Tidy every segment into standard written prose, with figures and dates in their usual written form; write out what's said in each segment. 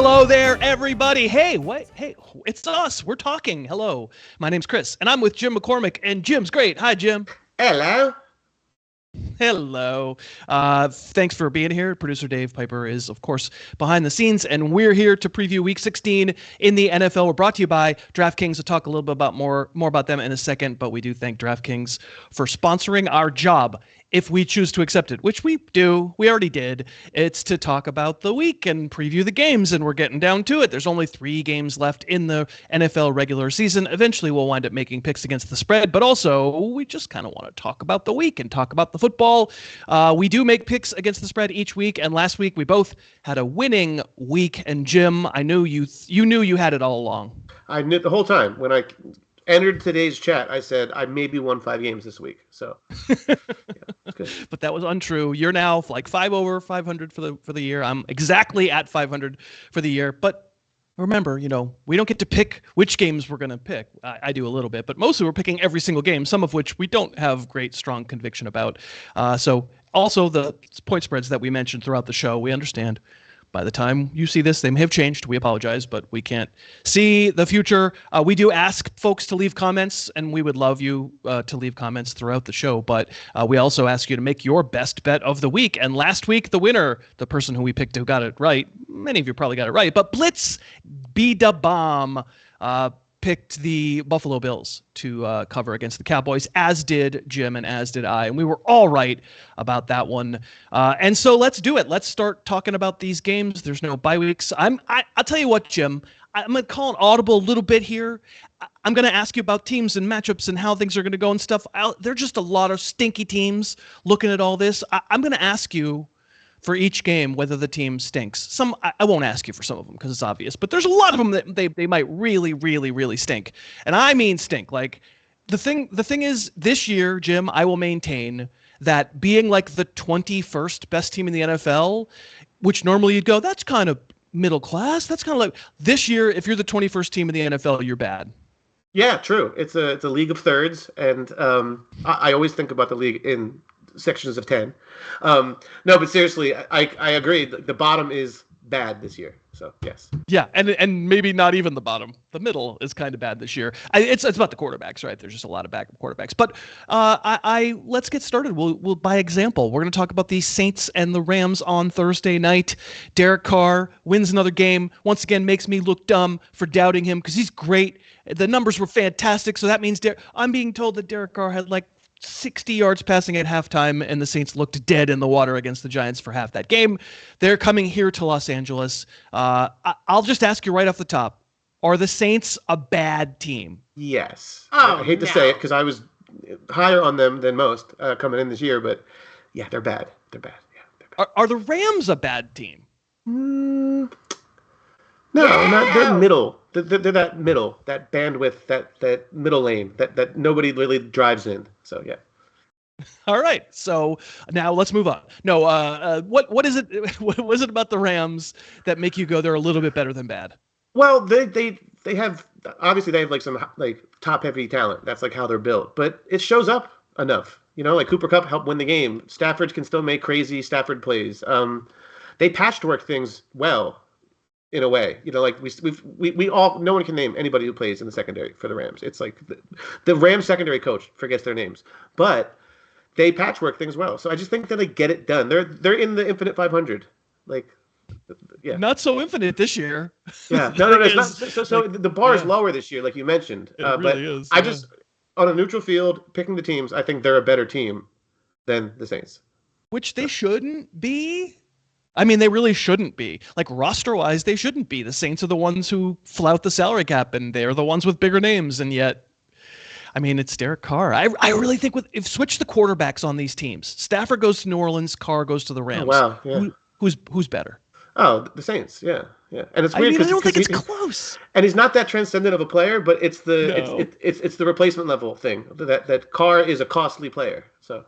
Hello there, everybody. Hey, what? Hey, it's us. We're talking. Hello. My name's Chris, and I'm with Jim McCormick, and Jim's great. Hi, Jim. Hello. Hello. Thanks for being here. Producer Dave Pyper is, of course, behind the scenes, and we're here to preview Week 16 in the NFL. We're brought to you by DraftKings. We'll talk a little bit about more about them in a second, but we do thank DraftKings for sponsoring our job. If we choose to accept it, which we do, we already did, it's to talk about the week and preview the games, and we're getting down to it. There's only 3 games left in the NFL regular season. Eventually, we'll wind up making picks against the spread, but also we just kind of want to talk about the week and talk about the football. We do make picks against the spread each week, and last week we both had a winning week, and Jim, I knew you knew you had it all along. I knew the whole time. When I entered today's chat, I said I maybe won 5 games this week. So, yeah, good. But that was untrue. You're now like 5 over 500 for the year. I'm exactly at 500 for the year. But remember, we don't get to pick which games we're going to pick. I do a little bit, but mostly we're picking every single game, some of which we don't have great, strong conviction about. So also the point spreads that we mentioned throughout the show, we understand. By the time you see this, they may have changed. We apologize, but we can't see the future. We do ask folks to leave comments, and we would love you to leave comments throughout the show. But we also ask you to make your best bet of the week. And last week, the winner, the person who we picked who got it right, many of you probably got it right, but Blitz B-da-Bomb picked the Buffalo Bills to cover against the Cowboys, as did Jim and as did I. And we were all right about that one. And so let's do it. Let's start talking about these games. There's no bye weeks. I'll tell you what, Jim, I'm going to call an audible a little bit here. I'm going to ask you about teams and matchups and how things are going to go and stuff. There are just a lot of stinky teams looking at all this. I'm going to ask you for each game whether the team stinks. Some I won't ask you for some of them because it's obvious, but there's a lot of them that they might really, really, really stink. And I mean stink. Like the thing is, this year, Jim, I will maintain that being like the 21st best team in the NFL, which normally you'd go, that's kind of middle class. That's kind of like this year, if you're the 21st team in the NFL, you're bad. Yeah, true. It's a league of thirds, and I always think about the league in sections of 10. No, but seriously, I agree. The bottom is bad this year. So yes. Yeah, and maybe not even the bottom. The middle is kind of bad this year. It's about the quarterbacks, right? There's just a lot of backup quarterbacks. But let's get started. We'll by example. We're going to talk about the Saints and the Rams on Thursday night. Derek Carr wins another game. Once again, makes me look dumb for doubting him because he's great. The numbers were fantastic. So that means I'm being told that Derek Carr had like 60 yards passing at halftime, and the Saints looked dead in the water against the Giants for half that game. They're coming here to Los Angeles. I'll just ask you right off the top, are the Saints a bad team? Yes. I hate to say it because I was higher on them than most coming in this year, but yeah, they're bad. They're bad. Yeah, they're bad. Are the Rams a bad team? No, not. They're middle. They're that middle, that bandwidth, that middle lane that nobody really drives in. So yeah. All right. So now let's move on. No, what is it? What was it about the Rams that make you go they're a little bit better than bad? Well, they have obviously they have like some like top heavy talent. That's like how they're built, but it shows up enough. Like Cooper Kupp helped win the game. Stafford can still make crazy Stafford plays. They patchwork things well. In a way, like we all, no one can name anybody who plays in the secondary for the Rams. It's like the Rams secondary coach forgets their names, but they patchwork things well. So I just think that they get it done. They're in the infinite 500. Like, yeah, not so infinite this year. Yeah, no, it's not. So like, the bar is lower this year, like you mentioned. It really is. I just on a neutral field picking the teams. I think they're a better team than the Saints, which they shouldn't be. I mean, they really shouldn't be. Like, roster-wise, they shouldn't be. The Saints are the ones who flout the salary cap, and they're the ones with bigger names, and yet, I mean, it's Derek Carr. I really think if switch the quarterbacks on these teams. Stafford goes to New Orleans, Carr goes to the Rams. Oh, wow, yeah. Who's better? Oh, the Saints, yeah. And it's weird because I don't think it's close. And he's not that transcendent of a player, but it's it's the replacement level thing. That Carr is a costly player, so.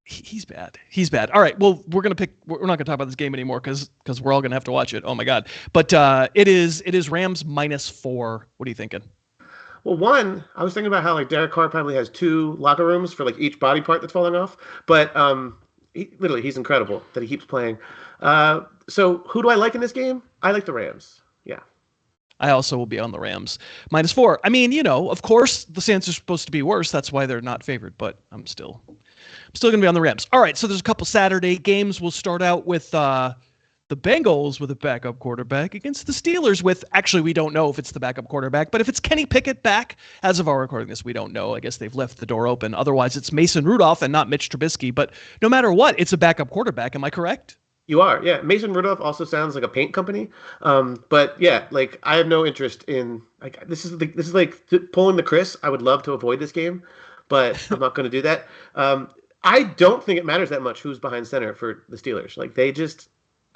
He's bad. All right. Well, we're not going to talk about this game anymore because we're all going to have to watch it. Oh my God. But it is Rams -4. What are you thinking? Well, one, I was thinking about how like Derek Carr probably has 2 locker rooms for like each body part that's falling off. But he's incredible that he keeps playing. So who do I like in this game? I like the Rams. I also will be on the Rams -4. I mean, of course the Saints are supposed to be worse. That's why they're not favored, but I'm still going to be on the Rams. All right, so there's a couple Saturday games. We'll start out with the Bengals with a backup quarterback against the Steelers with, actually, we don't know if it's the backup quarterback, but if it's Kenny Pickett back, as of our recording this, we don't know. I guess they've left the door open. Otherwise, it's Mason Rudolph and not Mitch Trubisky. But no matter what, it's a backup quarterback. Am I correct? You are, yeah. Mason Rudolph also sounds like a paint company, but yeah, like I have no interest in like this is like pulling the Chris. I would love to avoid this game, but I'm not going to do that. I don't think it matters that much who's behind center for the Steelers. Like they just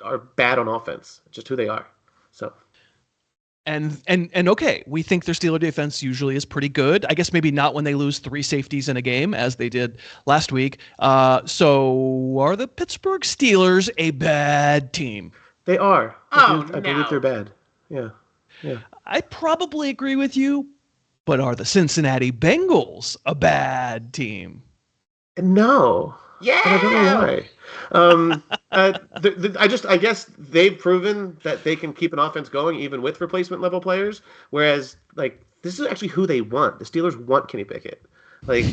are bad on offense, just who they are. So. And okay, we think their Steeler defense usually is pretty good. I guess maybe not when they lose 3 safeties in a game, as they did last week. So are the Pittsburgh Steelers a bad team? They are. I believe they're bad. Yeah. I probably agree with you, but are the Cincinnati Bengals a bad team? No. Yeah. And I don't know why. I guess they've proven that they can keep an offense going even with replacement level players. Whereas, like, this is actually who they want. The Steelers want Kenny Pickett. Like,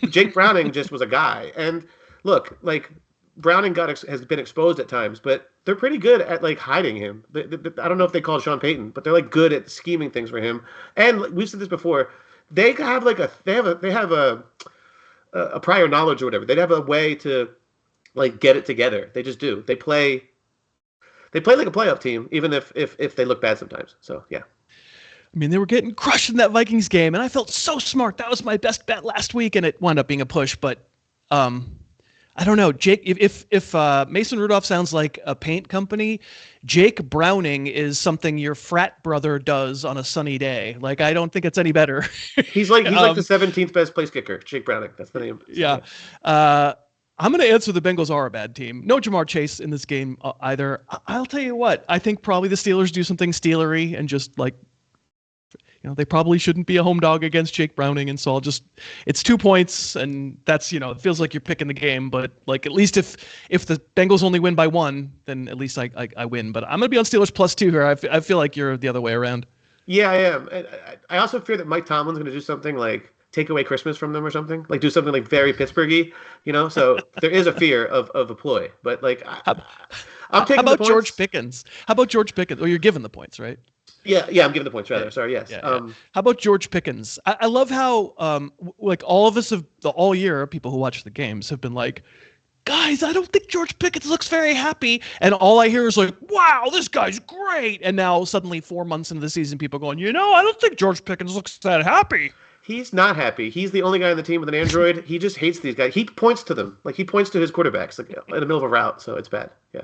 Jake Browning just was a guy. And look, like, Browning has been exposed at times, but they're pretty good at like hiding him. I don't know if they call Sean Payton, but they're like good at scheming things for him. And we've said this before. They have a prior knowledge or whatever. They'd have a way to like get it together. They just do. They play like a playoff team, even if they look bad sometimes. So yeah. I mean, they were getting crushed in that Vikings game, and I felt so smart. That was my best bet last week, and it wound up being a push. But I don't know, Jake. If Mason Rudolph sounds like a paint company, Jake Browning is something your frat brother does on a sunny day. Like, I don't think it's any better. He's like the 17th best place kicker, Jake Browning. That's the name. Yeah. I'm going to answer the Bengals are a bad team. No Jamar Chase in this game either. I'll tell you what. I think probably the Steelers do something Steelery and just like, they probably shouldn't be a home dog against Jake Browning, and so it's 2 points, and that's, it feels like you're picking the game, but like at least if the Bengals only win by 1, then at least I win. But I'm gonna be on Steelers +2 here. I feel like you're the other way around. Yeah, I am. I also fear that Mike Tomlin's gonna do something like take away Christmas from them or something, like do something like very Pittsburghy, So there is a fear of a ploy, but like I'm taking. How about the George Pickens? How about George Pickens? Oh, you're giving the points, right? Yeah, I'm giving the points rather. Sorry, yes. Yeah. How about George Pickens? I love how like all of us all year, people who watch the games have been like, guys, I don't think George Pickens looks very happy. And all I hear is like, wow, this guy's great. And now suddenly 4 months into the season, people going, I don't think George Pickens looks that happy. He's not happy. He's the only guy on the team with an Android. He just hates these guys. He points to them. Like he points to his quarterbacks like in the middle of a route. So it's bad. Yeah.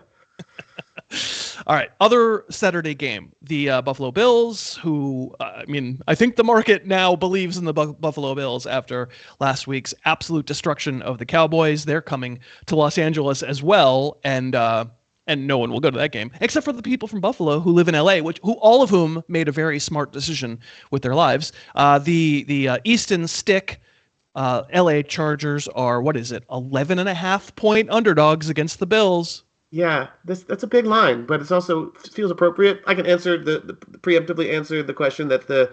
All right, other Saturday game, the Buffalo Bills, who, I think the market now believes in the Buffalo Bills after last week's absolute destruction of the Cowboys. They're coming to Los Angeles as well, and no one will go to that game, except for the people from Buffalo who live in LA, all of whom made a very smart decision with their lives. The Easton Stick LA Chargers are, 11.5-point underdogs against the Bills. Yeah, that's a big line, but it also feels appropriate. I can answer preemptively answer the question that the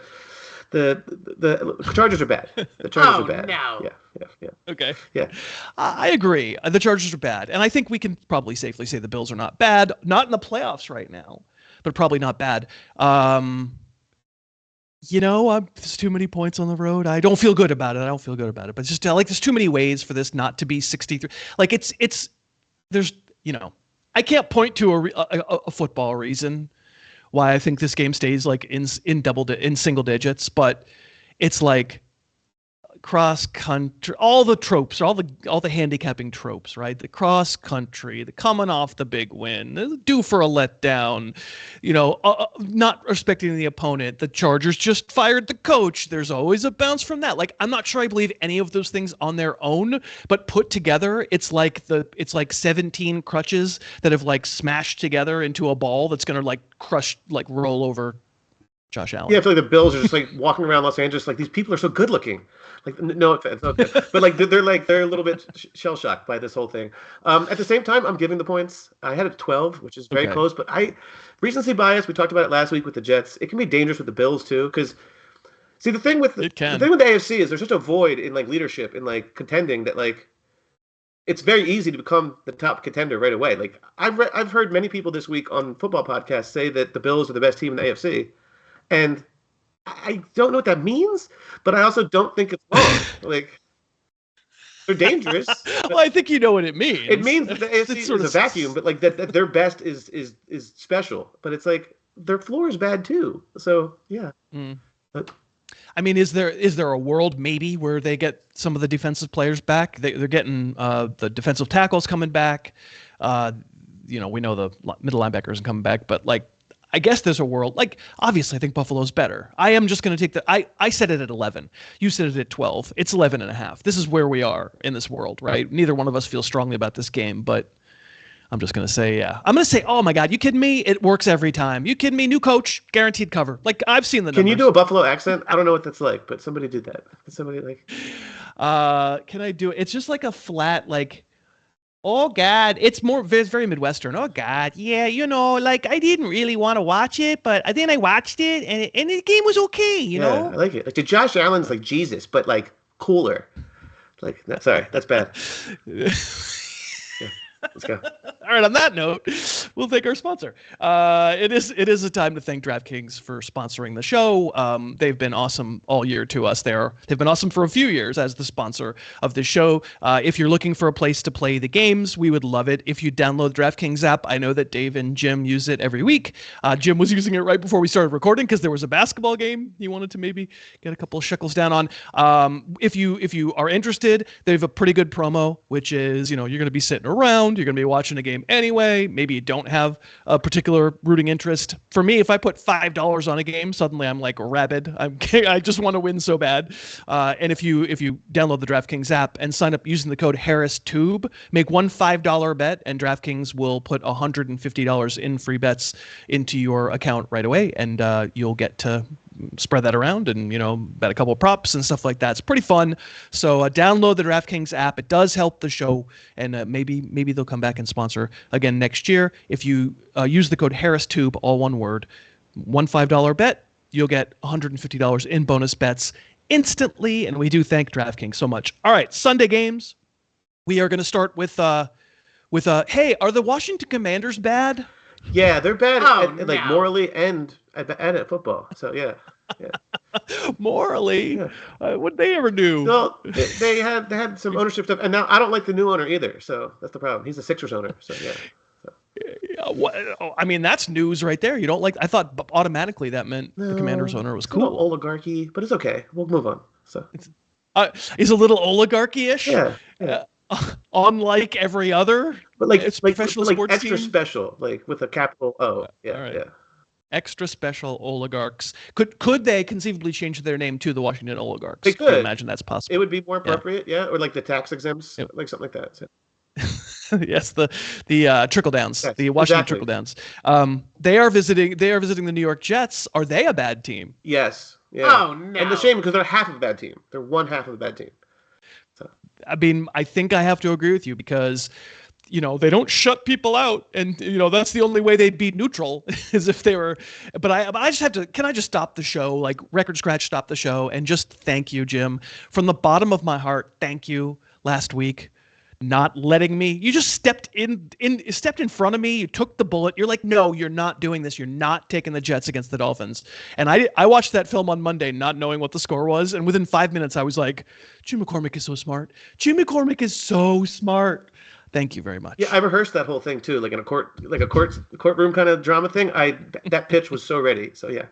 Chargers are bad. The Chargers are bad. No. Yeah. Okay. Yeah. I agree. The Chargers are bad, and I think we can probably safely say the Bills are not bad. Not in the playoffs right now, but probably not bad. There's too many points on the road. I don't feel good about it. But it's just like there's too many ways for this not to be 63. Like there's I can't point to a football reason why I think this game stays like in single digits, but it's like cross country, all the tropes, all the handicapping tropes, right? The cross country, the coming off the big win, due for a letdown, not respecting the opponent. The Chargers just fired the coach. There's always a bounce from that. Like, I'm not sure I believe any of those things on their own, but put together, it's like 17 crutches that have like smashed together into a ball that's gonna like crush, like roll over Josh Allen. Yeah, I feel like the Bills are just like walking around Los Angeles like these people are so good looking. Like no offense, but like they're a little bit shell shocked by this whole thing. At the same time, I'm giving the points. I had it 12, which is very close, but recency bias. We talked about it last week with the Jets. It can be dangerous with the Bills too, because see the thing with the AFC is there's such a void in like leadership and like contending that like it's very easy to become the top contender right away. Like I've heard many people this week on football podcasts say that the Bills are the best team in the AFC. And I don't know what that means, but I also don't think it's wrong. Like, they're dangerous. Well, I think you know what it means. It means that the AFC is a vacuum, but like that their best is special. But it's like their floor is bad too. So yeah. But, I mean, is there a world maybe where they get some of the defensive players back? They're getting the defensive tackles coming back. We know the middle linebackers are coming back, but like. I guess there's a world, like, obviously I think Buffalo's better. I am just going to take I said it at 11. You said it at 12. It's 11.5. This is where we are in this world, right? Neither one of us feels strongly about this game, but I'm just going to say, yeah. I'm going to say, oh my God, you kidding me? It works every time. You kidding me? New coach, guaranteed cover. Like, I've seen the numbers. Can you do a Buffalo accent? I don't know what that's like, but somebody did that. Somebody like. Can I do it? It's just like a flat, like, oh God, it's very Midwestern. Oh God, yeah, like I didn't really want to watch it, but then I watched it, and the game was okay, you know. I like it. Like the Josh Allen's like Jesus, but like cooler. Like, sorry, that's bad. Let's go. All right. On that note, we'll thank our sponsor. It is a time to thank DraftKings for sponsoring the show. They've been awesome all year to us. They've been awesome for a few years as the sponsor of the show. If you're looking for a place to play the games, we would love it if you download the DraftKings app. I know that Dave and Jim use it every week. Jim was using it right before we started recording because there was a basketball game he wanted to maybe get a couple of shekels down on. If you are interested, they have a pretty good promo, which is you're going to be sitting around. You're going to be watching a game anyway. Maybe you don't have a particular rooting interest. For me, if I put $5 on a game, suddenly I'm like rabid. I just want to win so bad. And if you download the DraftKings app and sign up using the code HarrisTube, make one $5 bet, and DraftKings will put $150 in free bets into your account right away, and you'll get to spread that around and bet a couple of props and stuff like that. It's pretty fun. So download the DraftKings app. It does help the show, and maybe they'll come back and sponsor again next year. If you use the code HarrisTube, all one word, one $5 bet, you'll get $150 in bonus bets instantly, and we do thank DraftKings so much. All right, Sunday games. We are going to start with hey, are the Washington Commanders bad? Yeah, they're bad like morally and at football. So yeah. Morally, what'd they ever do? Well, they had some ownership stuff, and now I don't like the new owner either. So that's the problem. He's a Sixers owner. So yeah. I mean, that's news right there. You don't like? I thought automatically that meant the Commanders owner was cool. Oligarchy, but it's okay. We'll move on. So it's a little oligarchy-ish. Yeah. Unlike every other, but like it's professional sports extra team. special, like with a capital O. Yeah, all right. Yeah. Extra special oligarchs. Could they conceivably change their name to the Washington Oligarchs? They could. I imagine that's possible. It would be more appropriate, yeah. Or like the tax exempts, like something like that. So. Yes, the trickle downs, yes, the Washington exactly. trickle downs. They are visiting the New York Jets. Are they a bad team? Yes. Yeah. Oh no. And the shame because they're half of a bad team. They're one half of a bad team. So. I mean, I think I have to agree with you because, they don't shut people out, and that's the only way they'd be neutral is if they were. But I just have to. Can I just stop the show, like record scratch, stop the show, and just thank you, Jim, from the bottom of my heart. Thank you last week. Not letting me. You just stepped in front of me. You took the bullet. You're like, no, you're not doing this. You're not taking the Jets against the Dolphins. And I watched that film on Monday, not knowing what the score was. And within 5 minutes, I was like, Jim McCormick is so smart. Jim McCormick is so smart. Thank you very much. Yeah, I rehearsed that whole thing too, like in a courtroom kind of drama thing. That pitch was so ready. So yeah.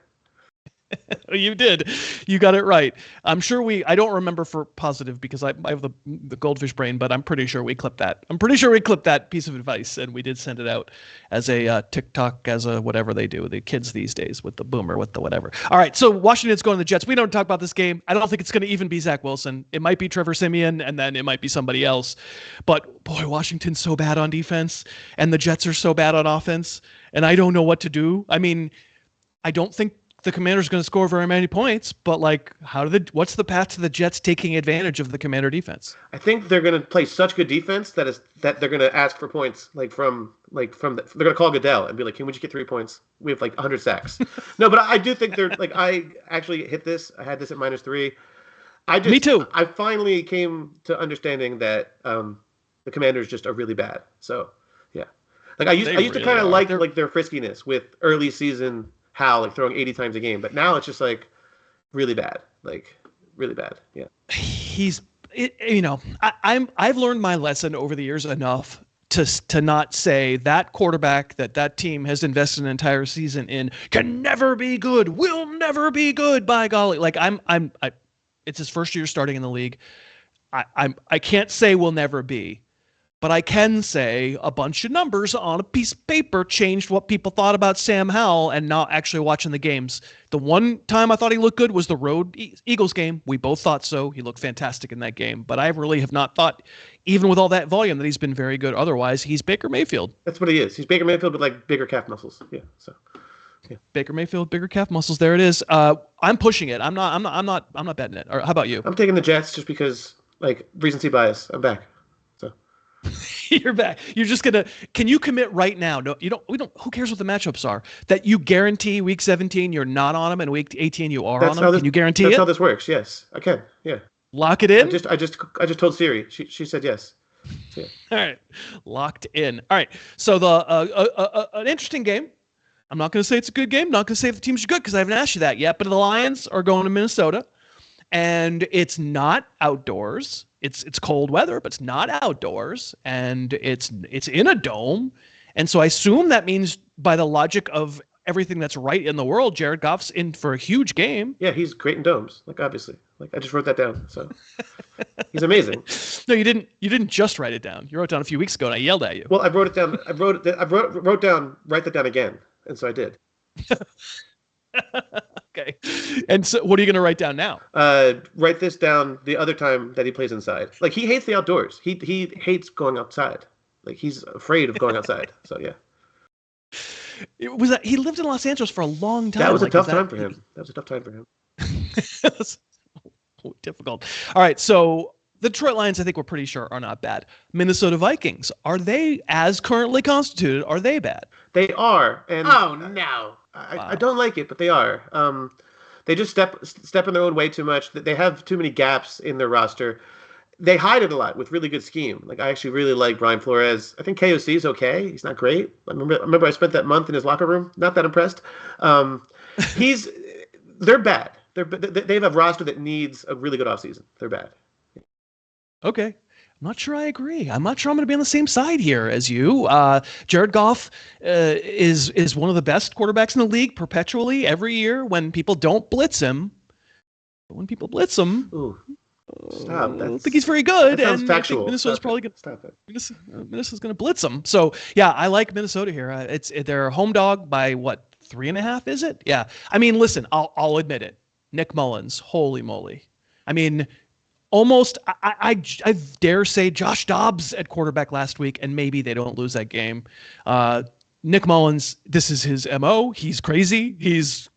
You did. You got it right. I'm sure I don't remember for positive because I have the goldfish brain, but I'm pretty sure we clipped that. I'm pretty sure we clipped that piece of advice and we did send it out as a TikTok, as a whatever they do, the kids these days with the boomer, with the whatever. All right. So Washington's going to the Jets. We don't talk about this game. I don't think it's going to even be Zach Wilson. It might be Trevor Siemian and then it might be somebody else. But boy, Washington's so bad on defense and the Jets are so bad on offense and I don't know what to do. I mean, I don't think the Commanders going to score very many points, but like, what's the path to the Jets taking advantage of the Commander defense? I think they're going to play such good defense that they're going to ask for points, they're going to call Goodell and be like, "Can we just get 3 points? We have like 100 sacks." No, but I do think they're like, I actually hit this. I had this at -3. Me too. I finally came to understanding that the Commanders just are really bad. So yeah, like I used to kind of like their friskiness with early season Hal, like throwing 80 times a game, but now it's just like really bad, like really bad. Yeah, I've learned my lesson over the years enough to not say that quarterback that team has invested an entire season in can never be good, will never be good. By golly, like it's his first year starting in the league. I can't say will never be. But I can say a bunch of numbers on a piece of paper changed what people thought about Sam Howell and not actually watching the games. The one time I thought he looked good was the road Eagles game. We both thought so. He looked fantastic in that game. But I really have not thought, even with all that volume, that he's been very good. Otherwise, he's Baker Mayfield. That's what he is. He's Baker Mayfield with like bigger calf muscles. Yeah. So. Yeah. Baker Mayfield, bigger calf muscles. There it is. I'm pushing it. I'm not betting it. Or how about you? I'm taking the Jets just because like recency bias. I'm back. You're back. You're just gonna. Can you commit right now? No, you don't. We don't. Who cares what the matchups are? That you guarantee week 17 you're not on them, and week 18 you are on them. Can you guarantee that's it? That's how this works. Yes, I can. Yeah. Lock it in. I just told Siri. She said yes. So, yeah. All right. Locked in. All right. So an interesting game. I'm not going to say it's a good game. Not going to say if the teams are good because I haven't asked you that yet. But the Lions are going to Minnesota, and it's not outdoors. It's cold weather, but it's not outdoors, and it's in a dome. And so I assume that means, by the logic of everything that's right in the world, Jared Goff's in for a huge game. Yeah, he's great in domes, like obviously. Like I just wrote that down, so he's amazing. No, you didn't. You didn't just write it down. You wrote it down a few weeks ago, and I yelled at you. Well, I wrote it down. I wrote down. Write that down again, and so I did. Okay. And so what are you going to write down now? Write this down the other time that he plays inside. Like, he hates the outdoors. He hates going outside. Like, he's afraid of going outside. So, yeah. He lived in Los Angeles for a long time. That was a tough time for him. That was a tough time for him. That's difficult. All right. So the Detroit Lions, I think we're pretty sure, are not bad. Minnesota Vikings, are they, as currently constituted, are they bad? They are. And oh, no. I don't like it, but they are. They just step in their own way too much. They have too many gaps in their roster. They hide it a lot with really good scheme. Like, I actually really like Brian Flores. I think KOC is okay. He's not great. I remember I spent that month in his locker room. Not that impressed. They're bad. They have a roster that needs a really good offseason. They're bad. Okay. I'm not sure I agree. I'm not sure I'm going to be on the same side here as you. Jared Goff is one of the best quarterbacks in the league perpetually every year when people don't blitz him. But when people blitz him, stop. I don't think he's very good. That sounds and factual. I think Minnesota's probably going to stop it. Minnesota's going to blitz him. So yeah, I like Minnesota here. They're a home dog by what, 3.5? Is it? Yeah. I mean, listen, I'll admit it. Nick Mullins, holy moly. I mean, almost, I dare say Josh Dobbs at quarterback last week, and maybe they don't lose that game. Nick Mullins, this is his MO. He's crazy. He's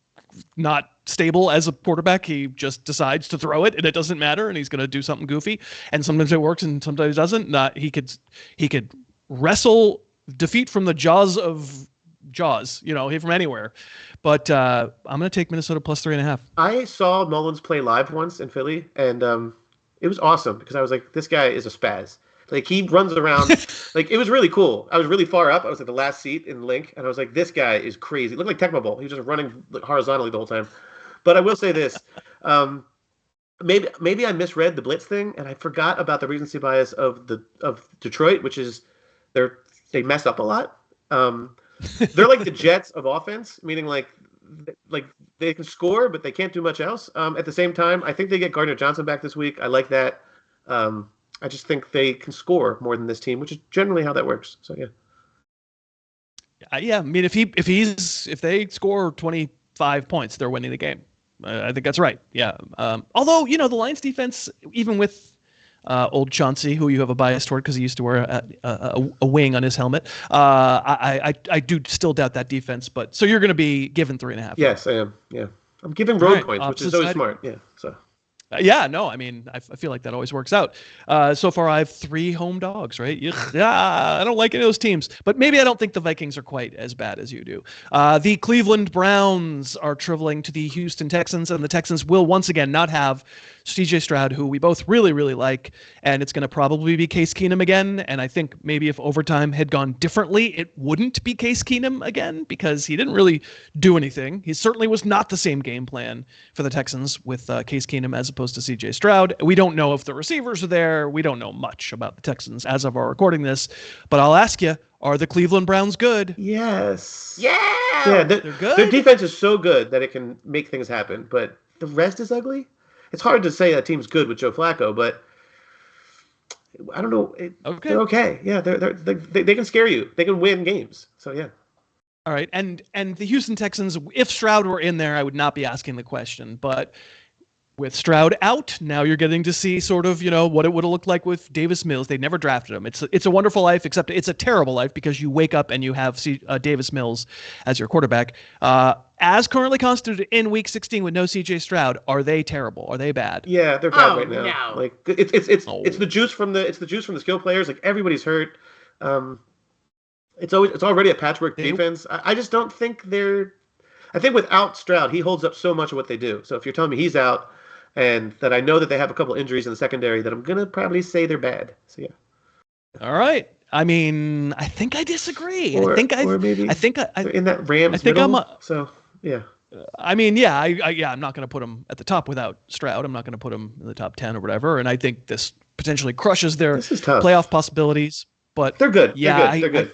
not stable as a quarterback. He just decides to throw it, and it doesn't matter, and he's going to do something goofy. And sometimes it works, and sometimes it doesn't. He could wrestle defeat from the jaws of Jaws, from anywhere. But I'm going to take Minnesota plus 3.5. I saw Mullins play live once in Philly, and it was awesome because I was like, this guy is a spaz. Like, he runs around. Like, it was really cool. I was really far up. I was at the last seat in Link, and I was like, this guy is crazy. It looked like Tecmo Bowl. He was just running horizontally the whole time. But I will say this. Maybe I misread the blitz thing, and I forgot about the recency bias of Detroit, which is they mess up a lot. They're like the Jets of offense, meaning like they can score, but they can't do much else. At the same time, I think they get Gardner Johnson back this week. I like that. I just think they can score more than this team, which is generally how that works. So yeah. Yeah, I mean, if they score 25 points, they're winning the game. I think that's right. Yeah. Although the Lions defense, even with old Chauncey, who you have a bias toward because he used to wear a wing on his helmet, I do still doubt that defense. But so you're going to be given 3.5. Yes, I am. Yeah. I'm giving All road right, points, which is opposite always side. smart. Yeah. So Yeah, no, I mean, I feel like that always works out. So far, I have 3 home dogs, right? Ugh, yeah, I don't like any of those teams, but maybe I don't think the Vikings are quite as bad as you do. The Cleveland Browns are traveling to the Houston Texans, and the Texans will once again not have CJ Stroud, who we both really, really like, and it's going to probably be Case Keenum again. And I think maybe if overtime had gone differently, it wouldn't be Case Keenum again because he didn't really do anything. He certainly was not the same game plan for the Texans with Case Keenum as opposed to CJ Stroud. We don't know if the receivers are there. We don't know much about the Texans as of our recording this, but I'll ask you, are the Cleveland Browns good? yes. Yeah. Yeah, They're good? Their defense is so good that it can make things happen, but the rest is ugly. It's hard to say a team's good with Joe Flacco, but I don't know. Okay. They're okay. Yeah, they can scare you. They can win games. So yeah. All right, and the Houston Texans, if Stroud were in there, I would not be asking the question, but with Stroud out, now you're getting to see sort of, what it would have looked like with Davis Mills. They never drafted him. It's a wonderful life, except it's a terrible life because you wake up and you have Davis Mills as your quarterback. As currently constituted in Week 16 with no CJ Stroud, are they terrible? Are they bad? Yeah, they're bad right now. No. Like it's the juice from the skill players. Like everybody's hurt. It's already a patchwork defense. I just don't think they're. I think without Stroud, he holds up so much of what they do. So if you're telling me he's out, and that I know that they have a couple injuries in the secondary, that I'm gonna probably say they're bad. So yeah. All right. I mean, I think I disagree. Or I think they're in that Rams I think middle. So yeah. I mean, yeah, I'm not going to put them at the top without Stroud. I'm not going to put them in the top 10 or whatever. And I think this potentially crushes their playoff possibilities. But they're good. Yeah, they're good.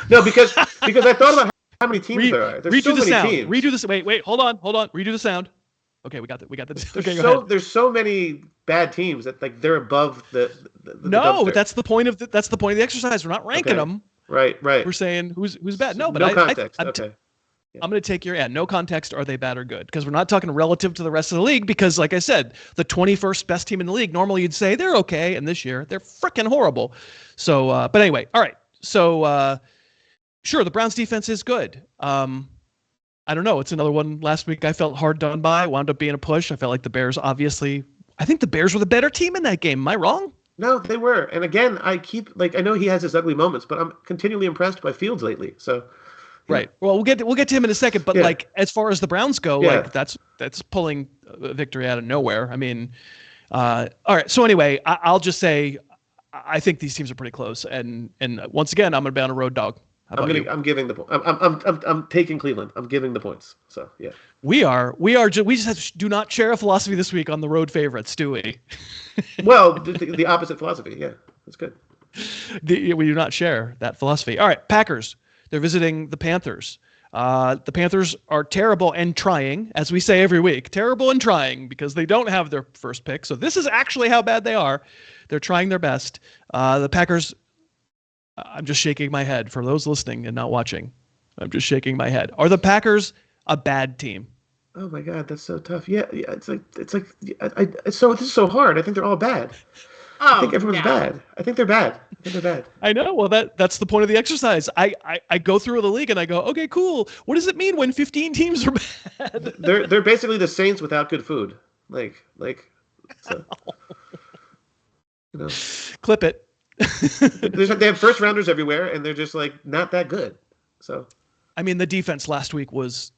No, because I thought about how many teams there are. There's so many teams. Redo this. Wait. Hold on. Redo the sound. Okay, we got the. Okay, go ahead. There's so many bad teams that like they're above the No, dumpster. that's the point of the exercise. We're not ranking them. Right. We're saying who's bad. No, but no context. Okay. I'm going to take your no context. Are they bad or good? Because we're not talking relative to the rest of the league. Because like I said, the 21st best team in the league, normally you'd say they're okay, and this year they're freaking horrible. So, but anyway, all right. So, sure, the Browns defense is good. I don't know. It's another one. Last week I felt hard done by. Wound up being a push. I felt like the Bears I think the Bears were the better team in that game. Am I wrong? No, they were. And again, I know he has his ugly moments, but I'm continually impressed by Fields lately. So. Right. Well, we'll get to him in a second, but like as far as the Browns go, like that's pulling a victory out of nowhere. I mean, all right. So anyway, I'll just say I think these teams are pretty close, and once again, I'm gonna be on a road dog. I'm giving the point. I'm taking Cleveland. I'm giving the points. So yeah. We just do not share a philosophy this week on the road favorites, do we? Well, the opposite philosophy. Yeah, that's good. We do not share that philosophy. All right, Packers. They're visiting the Panthers. The Panthers are terrible and trying, as we say every week, terrible and trying because they don't have their first pick. So this is actually how bad they are. They're trying their best. The Packers, I'm just shaking my head for those listening and not watching. I'm just shaking my head. Are the Packers a bad team? Oh my God, that's so tough. Yeah. This is so hard. I think they're all bad. I think everyone's bad. I think they're bad. I know. Well, that's the point of the exercise. I go through the league and I go, okay, cool. What does it mean when 15 teams are bad? They're basically the Saints without good food. So, Clip it. They have first rounders everywhere, and they're just like not that good. So, I mean, the defense last week was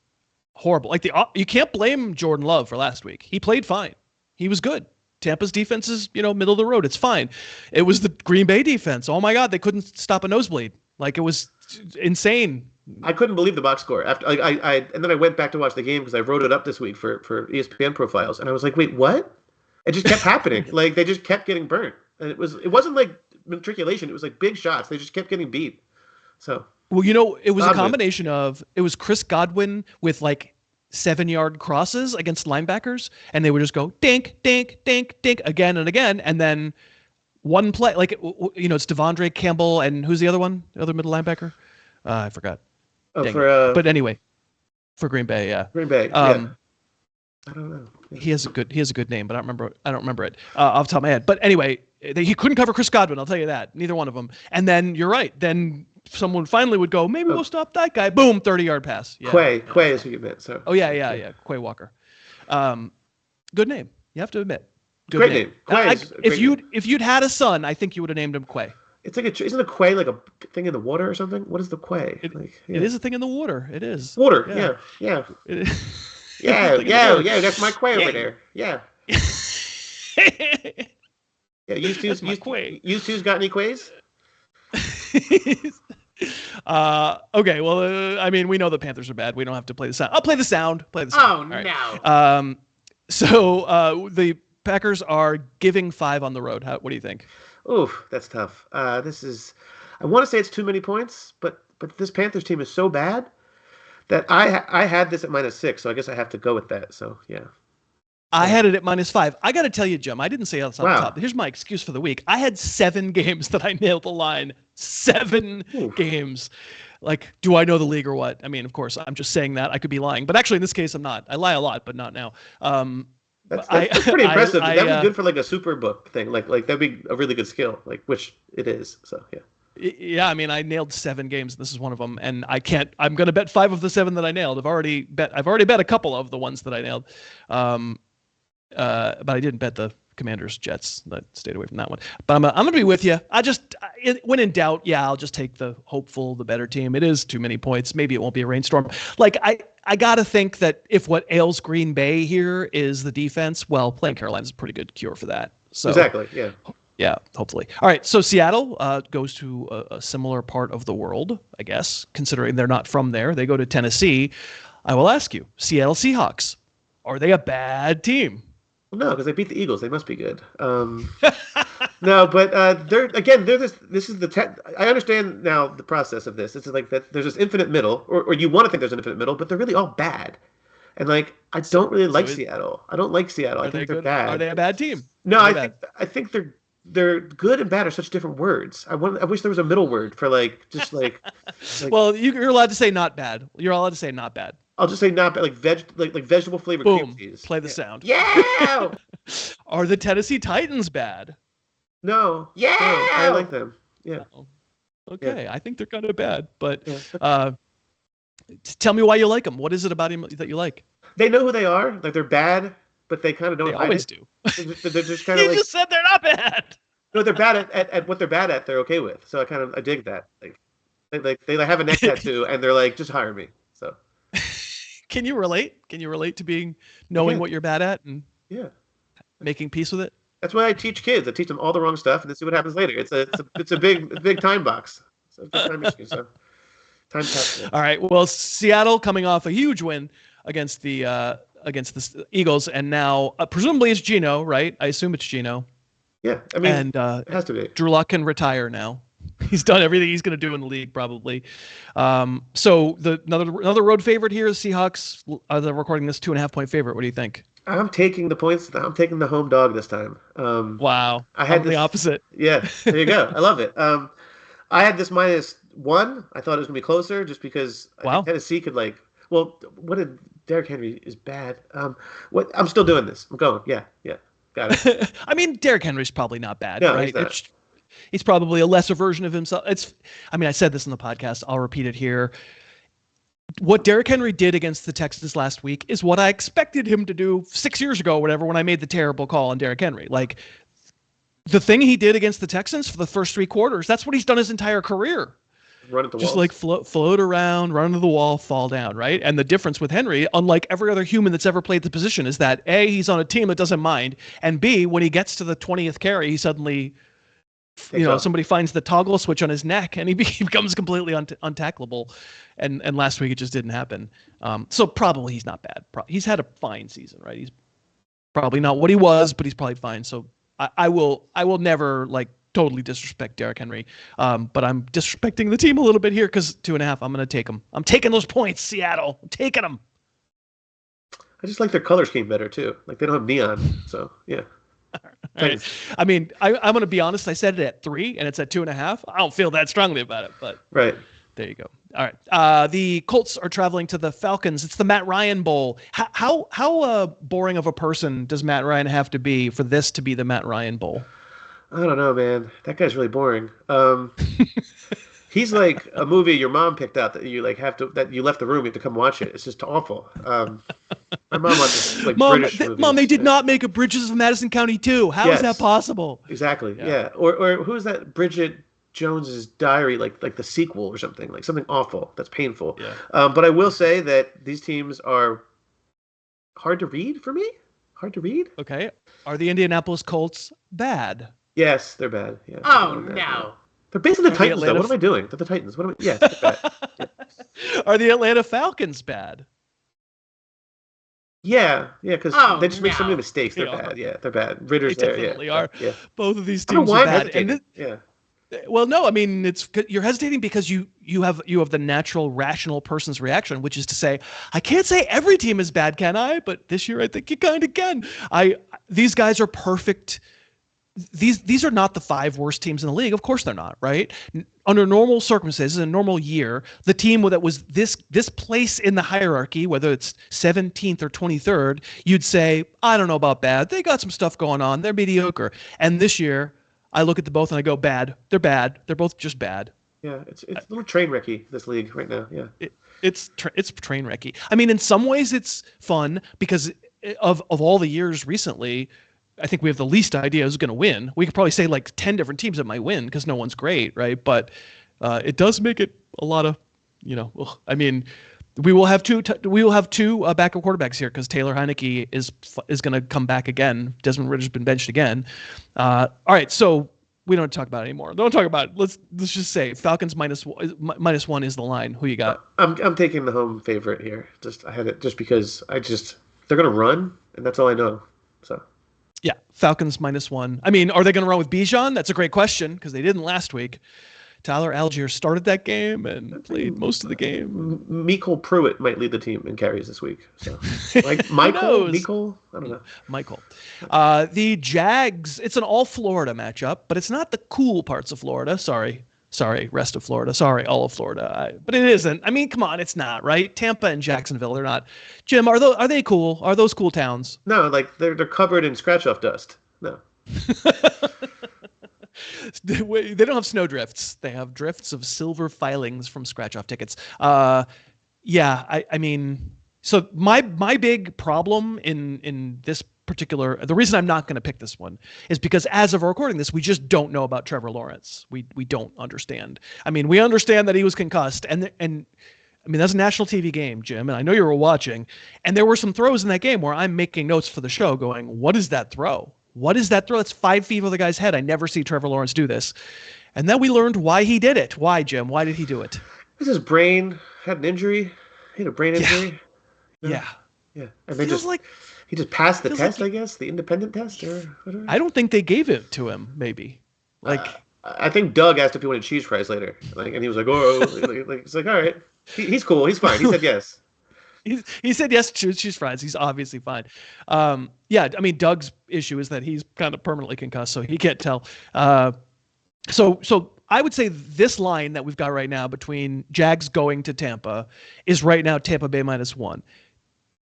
horrible. Like you can't blame Jordan Love for last week. He played fine. He was good. Tampa's defense is, middle of the road. It's fine. It was the Green Bay defense. Oh my God, they couldn't stop a nosebleed. Like it was insane. I couldn't believe the box score after and then I went back to watch the game because I wrote it up this week for ESPN profiles, and I was like, wait, what? It just kept happening. Like they just kept getting burnt, and it wasn't like matriculation. It was like big shots. They just kept getting beat. So well, it was a combination of Chris Godwin with like 7-yard crosses against linebackers, and they would just go dink, dink, dink, dink again and again, and then one play, like it's Devondre Campbell and who's the other one? The other middle linebacker? I forgot. But anyway, for Green Bay, yeah. Green Bay. Yeah. I don't know. Yeah. He has a good name, but I don't remember it off the top of my head. But anyway, he couldn't cover Chris Godwin. I'll tell you that. Neither one of them. And then you're right. Then someone finally would go, maybe we'll stop that guy. Boom, 30-yard pass. Yeah. Quay is who you meant. So. Oh yeah. Quay Walker. Good name. You have to admit. Good great name. If you'd had a son, I think you would have named him Quay. It's like isn't a quay like a thing in the water or something? What is the quay? It is a thing in the water. It is. Water. Yeah. It is. Yeah. That's my quay over there. Yeah. Yeah. You two's got any quays? Okay. Well, I mean, we know the Panthers are bad. We don't have to play the sound. I'll play the sound. Oh, right. no. So the Packers are giving 5 on the road. What do you think? Oof, that's tough. I want to say it's too many points, but this Panthers team is so bad that I had this at -6, so I guess I have to go with that. So yeah. I had it at -5. I got to tell you, Jim, I didn't say this on the Wow. top. Here's my excuse for the week. I had 7 games that I nailed the line. 7 games. Like, do I know the league or what? I mean, of course, I'm just saying that. I could be lying. But actually, in this case, I'm not. I lie a lot, but not now. That's pretty impressive. That would be good for like a super book thing. Like that'd be a really good skill, like which it is. So yeah. Yeah, I mean, I nailed 7 games. This is one of them, and I'm going to bet 5 of the 7 that I nailed. I've already bet a couple of the ones that I nailed. But I didn't bet the Commanders Jets. I stayed away from that one. But I'm going to be with you. When in doubt, I'll just take the hopeful, the better team. It is too many points. Maybe it won't be a rainstorm. Like I got to think that if what ails Green Bay here is the defense, well, playing Carolina is a pretty good cure for that. So exactly. Yeah. Yeah, hopefully. All right, so Seattle goes to a similar part of the world, I guess, considering they're not from there. They go to Tennessee. I will ask you, Seattle Seahawks, are they a bad team? Well, no, because they beat the Eagles. They must be good. No, but they're this is the I understand now the process of this. It's like that there's this infinite middle, or you want to think there's an infinite middle, but they're really all bad. And like I don't really like Seattle. I don't like Seattle. I think they're bad. Are they a bad team? No, I think they're good and bad are such different words. I wish there was a middle word for like Well, you're allowed to say not bad. You're allowed to say not bad. I'll just say not bad, like vegetable flavored cream cheese. Play the sound. Yeah. Are the Tennessee Titans bad? No. Yeah. No, I like them. Yeah. Okay, I think they're kind of bad, but yeah. Tell me why you like them. What is it about him that you like? They know who they are. Like they're bad, but they kind of don't. They always do. They're just kind of. You just said they're not bad. No, they're bad at what they're bad at. They're okay with. So I dig that. Like they have a neck tattoo and they're like, just hire me. So. Can you relate? Can you relate to knowing what you're bad at and making peace with it? That's why I teach kids. I teach them all the wrong stuff and then see what happens later. It's a big time box. So it's a time issue. So time capsule. All right. Well, Seattle coming off a huge win against the Eagles, and now presumably it's Geno, right? I assume it's Geno. Yeah, I mean, and it has to be. Drew Luck can retire now. He's done everything he's going to do in the league, probably. So another road favorite here is Seahawks. They're recording this 2.5-point favorite. What do you think? I'm taking the points. I'm taking the home dog this time. Wow. I had the opposite. Yeah, there you go. I love it. I had this -1. I thought it was going to be closer just because I think Tennessee could what did Derrick Henry is bad. I'm still doing this. I'm going. Yeah. Got it. I mean, Derrick Henry's probably not bad, no, right? He's He's probably a lesser version of himself. I said this in the podcast. I'll repeat it here. What Derrick Henry did against the Texans last week is what I expected him to do 6 years ago or whatever when I made the terrible call on Derrick Henry. Like, the thing he did against the Texans for the first 3 quarters, that's what he's done his entire career. Run at the just walls. like float around, run into the wall, fall down, right? And the difference with Henry, unlike every other human that's ever played the position, is that A, he's on a team that doesn't mind, and B, when he gets to the 20th carry, he suddenly... somebody finds the toggle switch on his neck and he becomes completely untackleable. And last week it just didn't happen. So probably he's not bad. He's had a fine season, right? He's probably not what he was, but he's probably fine. So I will never totally disrespect Derrick Henry. But I'm disrespecting the team a little bit here because 2.5, I'm going to take them. I'm taking those points, Seattle. I'm taking them. I just like their color scheme better too. Like they don't have neon. So yeah. Right. I mean, I'm going to be honest. I said it at 3 and it's at 2.5. I don't feel that strongly about it, but right there you go. All right. The Colts are traveling to the Falcons. It's the Matt Ryan Bowl. How boring of a person does Matt Ryan have to be for this to be the Matt Ryan Bowl? I don't know, man. That guy's really boring. He's like a movie your mom picked out that you like that you left the room. You have to come watch it. It's just awful. My mom watches like British movies. Mom, they did not make a Bridges of Madison County 2. How is that possible? Exactly. Yeah. Or who's that? Bridget Jones's Diary, like the sequel or something, like something awful that's painful. Yeah. But I will say that these teams are hard to read for me. Hard to read. Okay. Are the Indianapolis Colts bad? Yes, they're bad. Yeah. Oh no. They're basically the Titans, though. What am I doing? They're the Titans. What am I? Yeah. They're bad. Yeah. Are the Atlanta Falcons bad? Yeah, because they just make so many mistakes. They're bad. Yeah, they're bad. Ritter's they there. definitely Yeah. are. Yeah. Both of these teams are bad. Yeah. Well, no, I mean you're hesitating because you have the natural rational person's reaction, which is to say, I can't say every team is bad, can I? But this year I think you kind of can. These guys are perfect. These are not the 5 worst teams in the league. Of course they're not, right? Under normal circumstances, in a normal year, the team that was this place in the hierarchy, whether it's 17th or 23rd, you'd say, I don't know about bad. They got some stuff going on. They're mediocre. And this year, I look at the both and I go, bad. They're bad. They're both just bad. Yeah, it's a little train wrecky, this league right now. Yeah, it's train wrecky. I mean, in some ways it's fun because of all the years recently, I think we have the least idea who's going to win. We could probably say like 10 different teams that might win because no one's great, right? But it does make it a lot of, I mean, we will have two backup quarterbacks here because Taylor Heineke is going to come back again. Desmond Ridder's been benched again. All right, so we don't talk about it anymore. Don't talk about it. Let's just say Falcons -1 is the line. Who you got? I'm taking the home favorite here. I had it just because they're going to run, and that's all I know. So. Yeah, Falcons -1. I mean, are they going to run with Bijan? That's a great question because they didn't last week. Tyler Algier started that game and played most of the game. Michael Pruitt might lead the team in carries this week. So, like Michael, I don't know. Michael. The Jags, it's an all Florida matchup, but it's not the cool parts of Florida. Sorry, rest of Florida. Sorry, all of Florida. But it isn't. I mean, come on, it's not, right? Tampa and Jacksonville, they're not. Jim, are they cool? Are those cool towns? No, like they're covered in scratch-off dust. No. They don't have snow drifts. They have drifts of silver filings from scratch-off tickets. I mean, so my big problem in this particular, the reason I'm not going to pick this one is because as of recording this, we just don't know about Trevor Lawrence. We don't understand. I mean, we understand that he was concussed, and I mean, that's a national TV game, Jim, and I know you were watching, and there were some throws in that game where I'm making notes for the show going, what is that throw? What is that throw? That's 5 feet over the guy's head. I never see Trevor Lawrence do this. And then we learned why he did it. Why, Jim? Why did he do it? Because his brain had an injury. He had a brain injury. Yeah. And he just passed the test, I guess, the independent test or whatever. I don't think they gave it to him, maybe. I think Doug asked if he wanted cheese fries later. And he was like, oh, it's like, all right. He's cool. He's fine. He said yes. He said yes to cheese fries. He's obviously fine. I mean, Doug's issue is that he's kind of permanently concussed, so he can't tell. So I would say this line that we've got right now between Jags going to Tampa is right now Tampa Bay -1.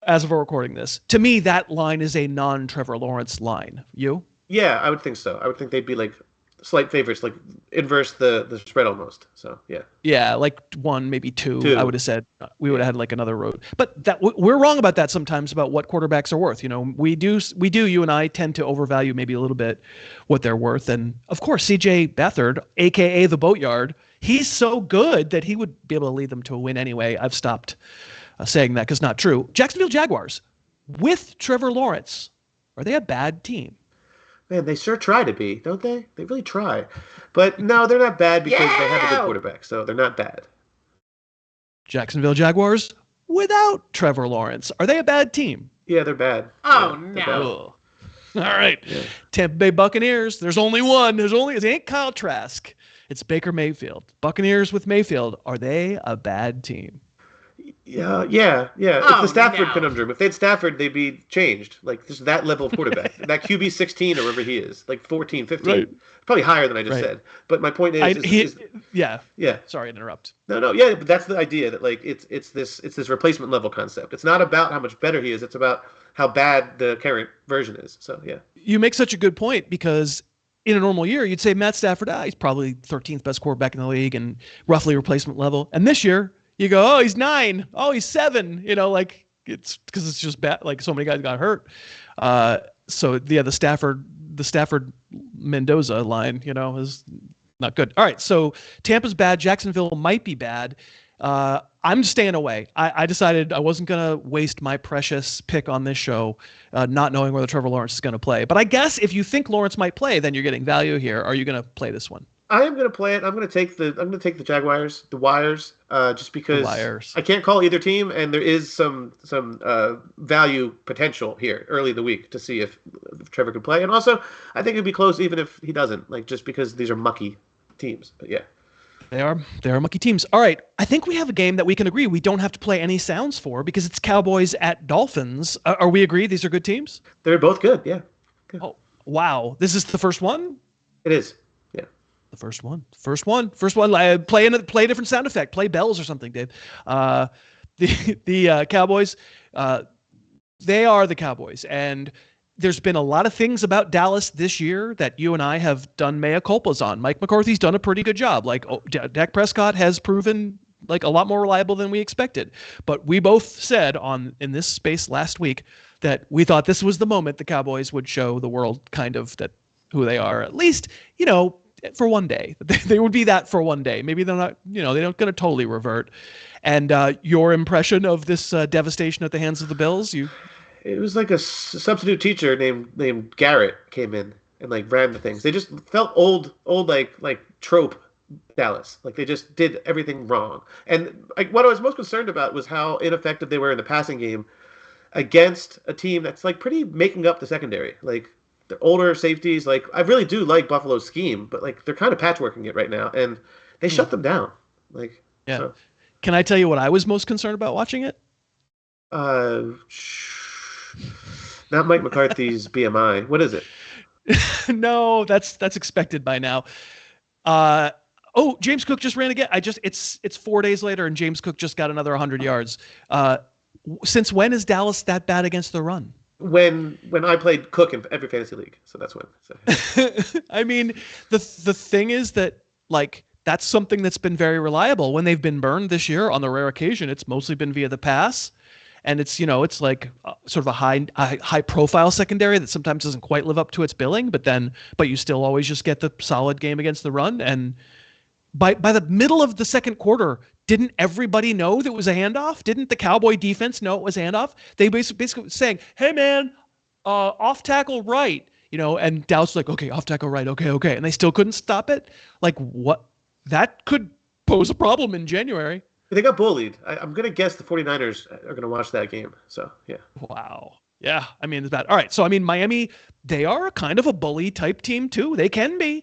As of recording this, to me, that line is a non-Trevor Lawrence line. You? Yeah, I would think so. I would think they'd be like slight favorites, like inverse the spread almost. So yeah. Yeah, like 1, maybe 2. I would have said we would have had like another road. But that we're wrong about that sometimes about what quarterbacks are worth. We do. You and I tend to overvalue maybe a little bit what they're worth. And of course, C.J. Beathard, aka the Boatyard, he's so good that he would be able to lead them to a win anyway. I've stopped saying that because not true. Jacksonville Jaguars with Trevor Lawrence, are they a bad team? Man, they sure try to be, don't they? They really try. But no, they're not bad because they have a good quarterback, so they're not bad. Jacksonville Jaguars without Trevor Lawrence. Are they a bad team? Yeah, they're bad. Oh, yeah, no. All right. Yeah. Tampa Bay Buccaneers. There's only one. It ain't Kyle Trask. It's Baker Mayfield. Buccaneers with Mayfield. Are they a bad team? Yeah. It's the Stafford conundrum. If they had Stafford, they'd be changed. Like, just that level of quarterback. That QB 16 or wherever he is. Like 14, 15. Right. Probably higher than I just said. But my point is... Yeah. Sorry to interrupt. No. Yeah, but that's the idea that, like, it's this replacement level concept. It's not about how much better he is. It's about how bad the current version is. So, yeah. You make such a good point because in a normal year, you'd say Matt Stafford, he's probably 13th best quarterback in the league and roughly replacement level. And this year, you go, oh, he's 9. Oh, he's 7. Like it's because it's just bad. Like so many guys got hurt. So yeah, the Stafford Mendoza line, is not good. All right, so Tampa's bad. Jacksonville might be bad. I'm staying away. I decided I wasn't going to waste my precious pick on this show, not knowing whether Trevor Lawrence is going to play. But I guess if you think Lawrence might play, then you're getting value here. Are you going to play this one? I am going to play it. I'm going to take the Jaguars, the Wires, just because I can't call either team, and there is some value potential here early in the week to see if Trevor can play. And also, I think it'd be close even if he doesn't, just because these are mucky teams. But yeah. They are mucky teams. All right. I think we have a game that we can agree we don't have to play any sounds for because it's Cowboys at Dolphins. Are we agreed these are good teams? They're both good, yeah. Good. Oh, wow. This is the first one? It is, yeah. The first one. Play a different sound effect. Play bells or something, Dave. The Cowboys, they are the Cowboys. And there's been a lot of things about Dallas this year that you and I have done mea culpas on. Mike McCarthy's done a pretty good job. Dak Prescott has proven a lot more reliable than we expected. But we both said in this space last week that we thought this was the moment the Cowboys would show the world kind of that who they are, at least, for one day. They would be that for one day. Maybe they're not, they're not going to totally revert. And your impression of this devastation at the hands of the Bills, It was like a substitute teacher named Garrett came in and ran the things. They just felt old like trope Dallas. They just did everything wrong. And what I was most concerned about was how ineffective they were in the passing game against a team that's pretty making up the secondary. The older safeties. I really do like Buffalo's scheme, but they're kind of patchworking it right now, and they shut them down. Yeah. So. Can I tell you what I was most concerned about watching it? Not Mike McCarthy's BMI. What is it? No, that's expected by now. James Cook just ran again. It's 4 days later, and James Cook just got another 100 yards. Since when is Dallas that bad against the run? When I played Cook in every fantasy league, so that's when. So. I mean, the thing is that that's something that's been very reliable. When they've been burned this year, on the rare occasion, it's mostly been via the pass. And it's, it's sort of a high profile secondary that sometimes doesn't quite live up to its billing, but you still always just get the solid game against the run. And by the middle of the second quarter, didn't everybody know that it was a handoff? Didn't the Cowboy defense know it was a handoff? They basically saying, hey man, off tackle right, and Dallas was okay, off tackle right. Okay. And they still couldn't stop it. What? That could pose a problem in January. They got bullied. I'm going to guess the 49ers are going to watch that game. So, yeah. Wow. Yeah. I mean, it's bad. All right. So, I mean, Miami, they are a kind of a bully type team too. They can be.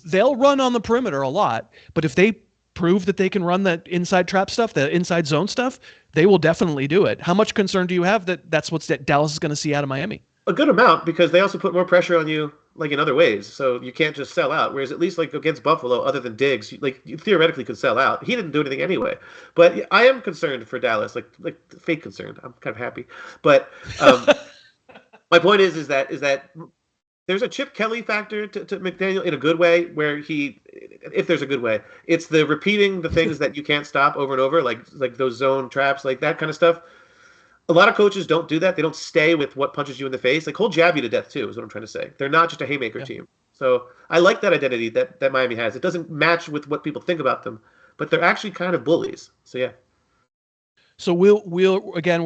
They'll run on the perimeter a lot. But if they prove that they can run that inside trap stuff, the inside zone stuff, they will definitely do it. How much concern do you have that that's what Dallas is going to see out of Miami? A good amount, because they also put more pressure on you in other ways, so you can't just sell out. Whereas at least against Buffalo, other than Diggs, you theoretically could sell out. He didn't do anything anyway. But I am concerned for Dallas, fake concerned. I'm kind of happy, but my point is that there's a Chip Kelly factor to McDaniel in a good way, where if there's a good way, it's the repeating the things that you can't stop over and over, like those zone traps, that kind of stuff. A lot of coaches don't do that. They don't stay with what punches you in the face. He'll jab you to death too, is what I'm trying to say. They're not just a haymaker team. So I like that identity that Miami has. It doesn't match with what people think about them, but they're actually kind of bullies. So yeah. So we're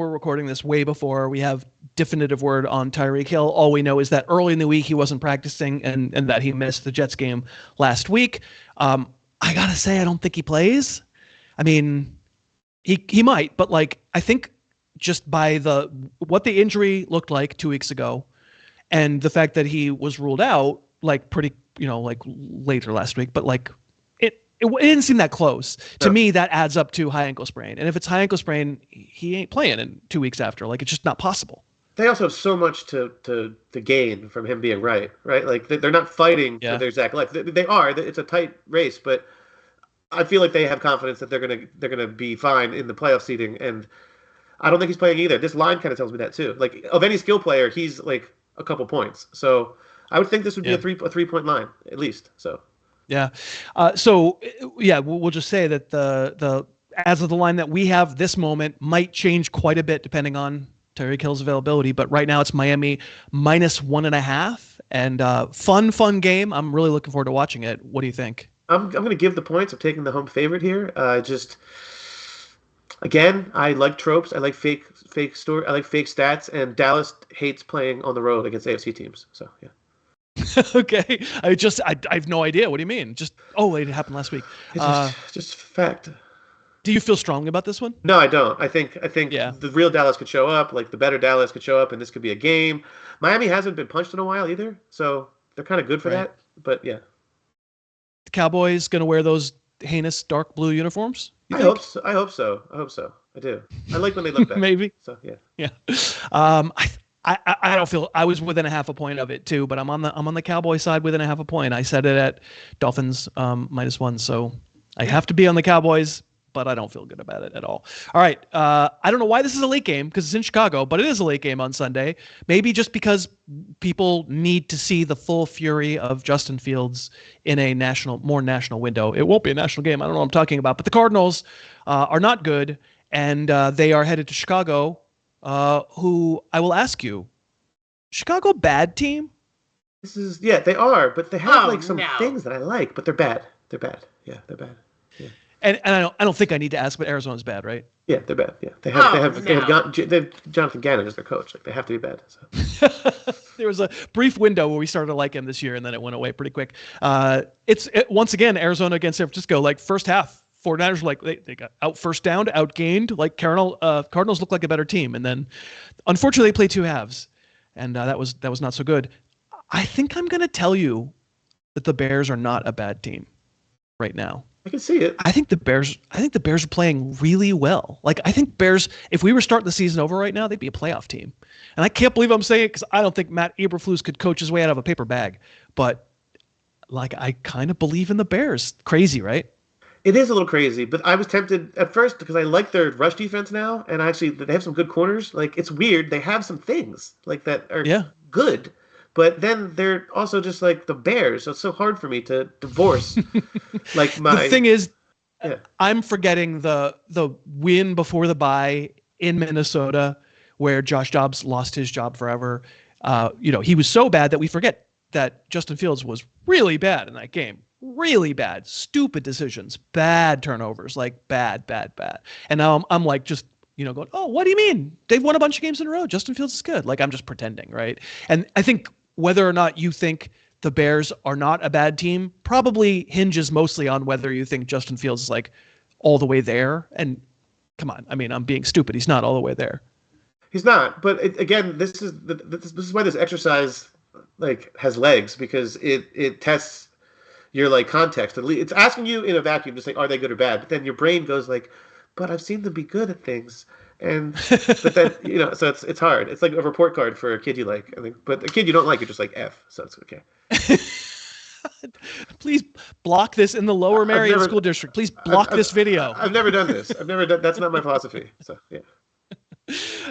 recording this way before we have definitive word on Tyreek Hill. All we know is that early in the week he wasn't practicing and that he missed the Jets game last week. I gotta say, I don't think he plays. I mean, he might, but I think just by what the injury looked like 2 weeks ago, and the fact that he was ruled out pretty later last week, but it didn't seem that close to me. That adds up to high ankle sprain, and if it's high ankle sprain, he ain't playing in 2 weeks after. It's just not possible. They also have so much to gain from him being right. They're not fighting for their exact life. They are. It's a tight race, but I feel like they have confidence that they're gonna be fine in the playoff seeding. And I don't think he's playing either. This line kind of tells me that too. Of any skill player, he's a couple points. So I would think this would be Yeah. a 3-point line at least. So Yeah. We'll just say that the as of the line that we have this moment might change quite a bit depending on Tyreek Hill's availability. But right now it's Miami -1.5, and fun game. I'm really looking forward to watching it. What do you think? I'm going to give the points. I'm taking the home favorite here. Again, I like tropes. I like fake story. I like fake stats. And Dallas hates playing on the road against AFC teams. So yeah. Okay. I have no idea. What do you mean? It happened last week. It's just fact. Do you feel strongly about this one? No, I don't. I think Yeah. the real Dallas could show up, like the better Dallas could show up, and this could be a game. Miami hasn't been punched in a while either, so they're kind of good for that. But yeah, The Cowboys going to wear those heinous dark blue uniforms? I hope so. I hope so. I do. I like when they look back. Maybe. So yeah. Yeah. I don't feel. I was within a half a point of it too, but I'm on the Cowboy side within a half a point. I said it at Dolphins -1, so I have to be on the Cowboys, but I don't feel good about it at all. All right. I don't know why this is a late game because it's in Chicago, but it is a late game on Sunday. Maybe just because people need to see the full fury of Justin Fields in a more national window. It won't be a national game. I don't know what I'm talking about, but the Cardinals are not good, and they are headed to Chicago, who I will ask you, Chicago bad team? They are, but they have some things that I like, but they're bad. They're bad. Yeah, they're bad. Yeah. And I don't think I need to ask, but Arizona's bad, right? Yeah, they're bad. Yeah, they have Jonathan Gannon as their coach. Like they have to be bad. So. There was a brief window where we started to like him this year, and then it went away pretty quick. Once again Arizona against San Francisco. Like first half, 49ers were like they got out first down, outgained. Like Cardinals looked like a better team, and then unfortunately they played two halves, and that was not so good. I think I'm going to tell you that the Bears are not a bad team right now. I can see it. I think the Bears are playing really well. Like I think Bears, if we were starting the season over right now, they'd be a playoff team. And I can't believe I'm saying it because I don't think Matt Eberflus could coach his way out of a paper bag. But like I kind of believe in the Bears. Crazy, right? It is a little crazy, but I was tempted at first because I like their rush defense now, and actually they have some good corners. Like it's weird, they have some things like that are good. But then they're also just like the Bears, so it's so hard for me to divorce. The thing is, I'm forgetting the win before the bye in Minnesota, where Josh Dobbs lost his job forever. He was so bad that we forget that Justin Fields was really bad in that game. Really bad, stupid decisions, bad turnovers, like bad. And now I'm like just going, oh, what do you mean? They've won a bunch of games in a row. Justin Fields is good. Like I'm just pretending, right? And I think whether or not you think the Bears are not a bad team probably hinges mostly on whether you think Justin Fields is like all the way there. And come on, I mean, I'm being stupid. He's not all the way there. He's not. But again, this is why this exercise like has legs, because it tests your like context. It's asking you in a vacuum to say, are they good or bad? But then your brain goes like, but I've seen them be good at things. And but then so it's hard. It's like a report card for a kid you like, I think. But a kid you don't like, you're just like F. So it's okay. Please block this in the Lower Marion School District. Please block this video. I've never done this. That's not my philosophy. So yeah.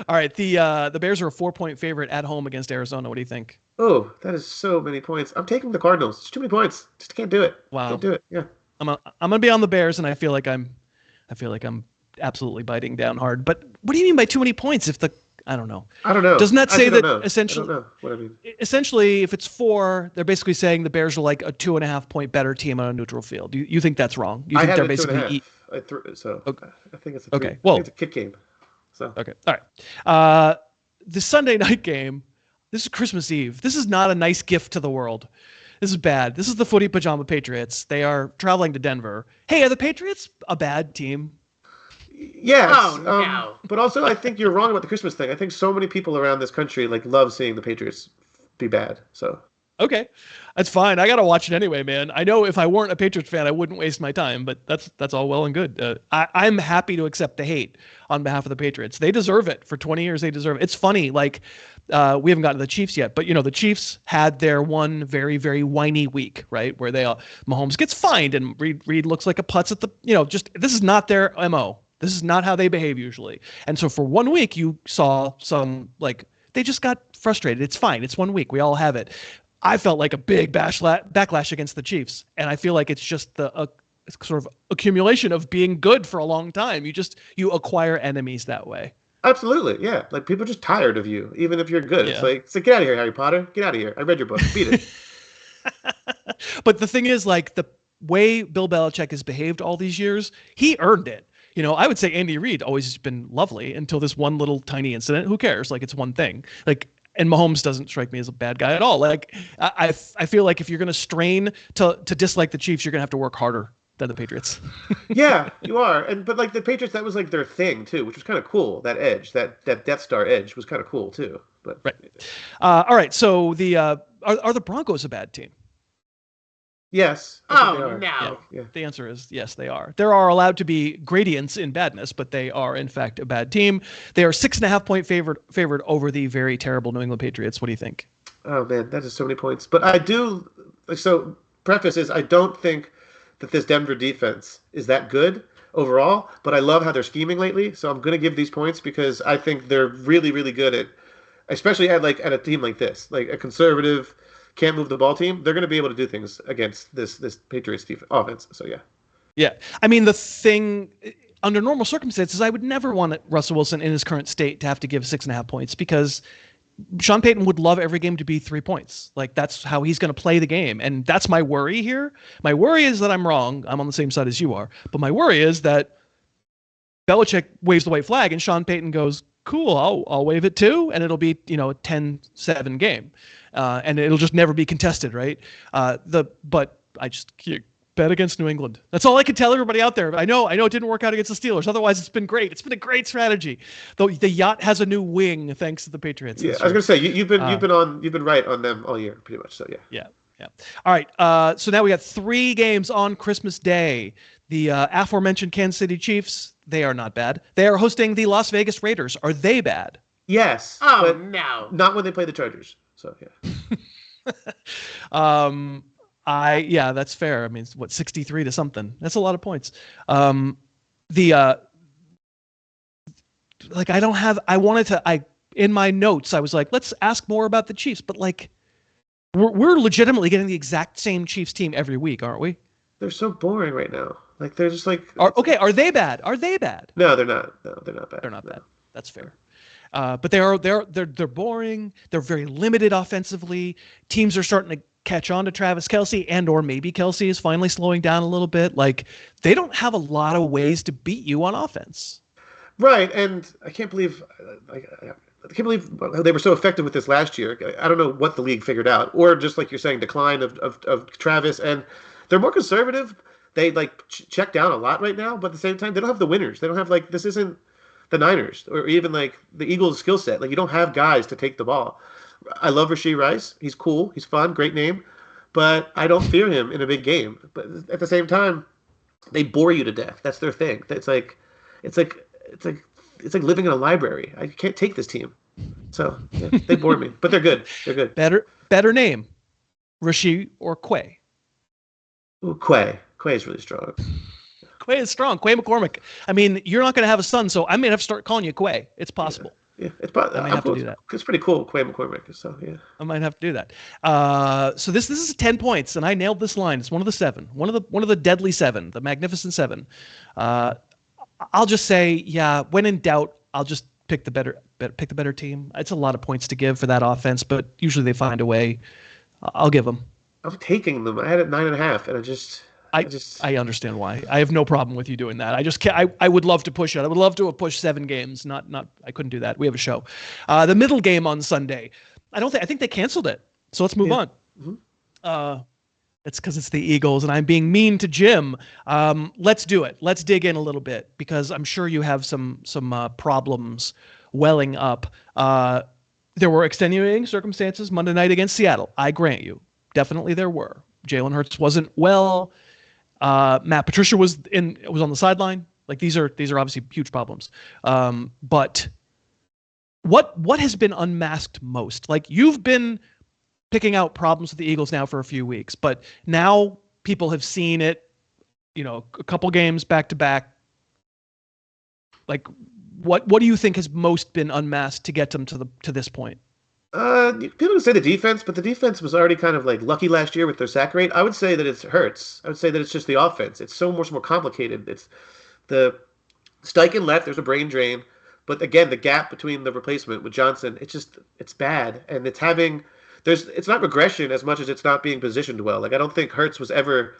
All right. The Bears are a 4-point favorite at home against Arizona. What do you think? Oh, that is so many points. I'm taking the Cardinals. It's too many points. Just can't do it. Wow. Can't do it. Yeah. I'm gonna be on the Bears, and I feel like I'm absolutely biting down hard. But what do you mean by too many points? I don't know. Doesn't that say that essentially? I don't know what I mean. Essentially, if it's 4, they're basically saying the Bears are like a 2.5 point better team on a neutral field. You think that's wrong? You think they're basically I think it's okay. Well, it's a kick game. So okay, all right. The Sunday night game. This is Christmas Eve. This is not a nice gift to the world. This is bad. This is the Footy Pajama Patriots. They are traveling to Denver. Hey, are the Patriots a bad team? Yes. Oh, no. But also, I think you're wrong about the Christmas thing. I think so many people around this country like love seeing the Patriots be bad. So okay, that's fine. I gotta watch it anyway, man. I know if I weren't a Patriots fan, I wouldn't waste my time. But that's all well and good. I'm happy to accept the hate on behalf of the Patriots. They deserve it. For 20 years, they deserve it. It's funny, like we haven't gotten to the Chiefs yet, but the Chiefs had their one very, very whiny week, right, where Mahomes gets fined and Reed looks like a putz at the this is not their MO. This is not how they behave usually. And so for 1 week, you saw some, like, they just got frustrated. It's fine. It's 1 week. We all have it. I felt like a big backlash against the Chiefs, and I feel like it's just the sort of accumulation of being good for a long time. You acquire enemies that way. Absolutely, yeah. Like people are just tired of you, even if you're good. Yeah. It's like get out of here, Harry Potter. Get out of here. I read your book. Beat it. But the thing is, like, the way Bill Belichick has behaved all these years, he earned it. You know, I would say Andy Reid always has been lovely until this one little tiny incident. Who cares? Like, it's one thing. Like, and Mahomes doesn't strike me as a bad guy at all. Like, I feel like if you're going to strain to dislike the Chiefs, you're going to have to work harder than the Patriots. Yeah, you are. But like the Patriots, that was like their thing too, which was kind of cool. That edge, that Death Star edge, was kind of cool too. But right. All right. So the are the Broncos a bad team? Yes. Oh no. Yeah. The answer is yes, they are. There are allowed to be gradients in badness, but they are in fact a bad team. They are 6.5-point favored over the very terrible New England Patriots. What do you think? Oh man, that is so many points. But I do. So preface is I don't think that this Denver defense is that good overall, but I love how they're scheming lately. So I'm going to give these points because I think they're really, really good at, especially at a team like this, like a conservative, can't move the ball team. They're going to be able to do things against this Patriots offense. So yeah. Yeah, I mean the thing under normal circumstances, I would never want Russell Wilson in his current state to have to give 6.5 points because Sean Payton would love every game to be 3 points. Like that's how he's going to play the game. And that's my worry here. My worry is that I'm wrong. I'm on the same side as you are. But my worry is that Belichick waves the white flag and Sean Payton goes, cool, I'll wave it too. And it'll be, a 10-7 game. And it'll just never be contested. Right. But I just bet against New England. That's all I can tell everybody out there. I know it didn't work out against the Steelers. Otherwise, it's been great. It's been a great strategy. Though the yacht has a new wing thanks to the Patriots. Yeah, I was gonna say you've been right on them all year, pretty much. So yeah. Yeah. All right. So now we got 3 games on Christmas Day. The aforementioned Kansas City Chiefs. They are not bad. They are hosting the Las Vegas Raiders. Are they bad? Yes. Oh but no. Not when they play the Chargers. So yeah. That's fair. I mean, it's 63 to something. That's a lot of points. In my notes, I was like, let's ask more about the Chiefs, but like, we're legitimately getting the exact same Chiefs team every week, aren't we? They're so boring right now. Like they're just like. Are they bad? Are they bad? No, they're not. No, they're not bad. They're not bad. That's fair. But they're boring. They're very limited offensively. Teams are starting to catch on to Travis Kelce, or maybe Kelce is finally slowing down a little bit. Like they don't have a lot of ways to beat you on offense. Right, and I can't believe they were so effective with this last year. I don't know what the league figured out, or just like you're saying, decline of Travis, and they're more conservative. They check down a lot right now, but at the same time, they don't have the winners. They don't have this isn't the Niners or even like the Eagles' skill set. Like you don't have guys to take the ball. I love Rashee Rice. He's cool. He's fun. Great name, but I don't fear him in a big game. But at the same time, they bore you to death. That's their thing. It's like living in a library. I can't take this team. So yeah, they bore me, but they're good. They're good. Better name, Rashee or Quay? Ooh, Quay. Quay is really strong. Quay is strong. Quay McCormick. I mean, you're not going to have a son, so I may have to start calling you Quay. It's possible. Yeah, it's probably. I might have to do that. It's pretty cool, Quay McCormick. So yeah, I might have to do that. So this is 10 points, and I nailed this line. It's one of the 7, one of the deadly 7, the magnificent 7. I'll just say, yeah. When in doubt, I'll just pick the better team. It's a lot of points to give for that offense, but usually they find a way. I'll give them. I'm taking them. I had it 9.5, and I understand why. I have no problem with you doing that. I just can't. I would love to push it. I would love to have pushed 7 games. Not. I couldn't do that. We have a show. The middle game on Sunday. I think they canceled it. So let's move on. Mm-hmm. It's because it's the Eagles, and I'm being mean to Jim. Let's do it. Let's dig in a little bit because I'm sure you have some problems welling up. There were extenuating circumstances Monday night against Seattle. I grant you. Definitely there were. Jalen Hurts wasn't well. Matt Patricia was on the sideline. Like these are obviously huge problems. But what has been unmasked most? Like you've been picking out problems with the Eagles now for a few weeks, but now people have seen it, a couple games back to back. Like what do you think has most been unmasked to get them to this point? People can say the defense, but the defense was already kind of like lucky last year with their sack rate. I would say that it hurts. I would say that it's just the offense. It's so much more complicated. It's the Steichen left. There's a brain drain, but again, the gap between the replacement with Johnson, it's bad, and it's not regression as much as it's not being positioned well. Like I don't think Hurts was ever.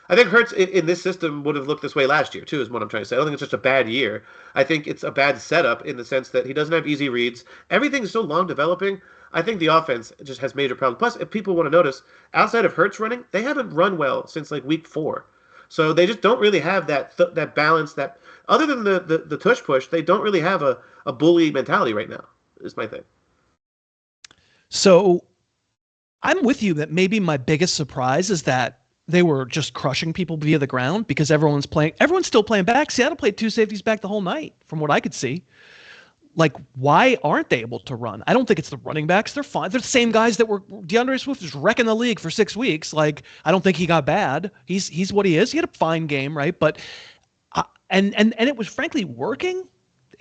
I think Hurts in this system would have looked this way last year too, is what I'm trying to say. I don't think it's just a bad year. I think it's a bad setup in the sense that he doesn't have easy reads. Everything's so long developing. I think the offense just has major problems. Plus, if people want to notice, outside of Hurts running, they haven't run well since like week 4. So they just don't really have that balance. That other than the tush push, they don't really have a bully mentality right now. Is my thing. So I'm with you that maybe my biggest surprise is that they were just crushing people via the ground because everyone's still playing back. Seattle played 2 safeties back the whole night, from what I could see. Like, why aren't they able to run? I don't think it's the running backs. They're fine. They're the same guys that were DeAndre Swift was wrecking the league for 6 weeks. Like, I don't think he got bad. He's what he is. He had a fine game, right? But and it was frankly working,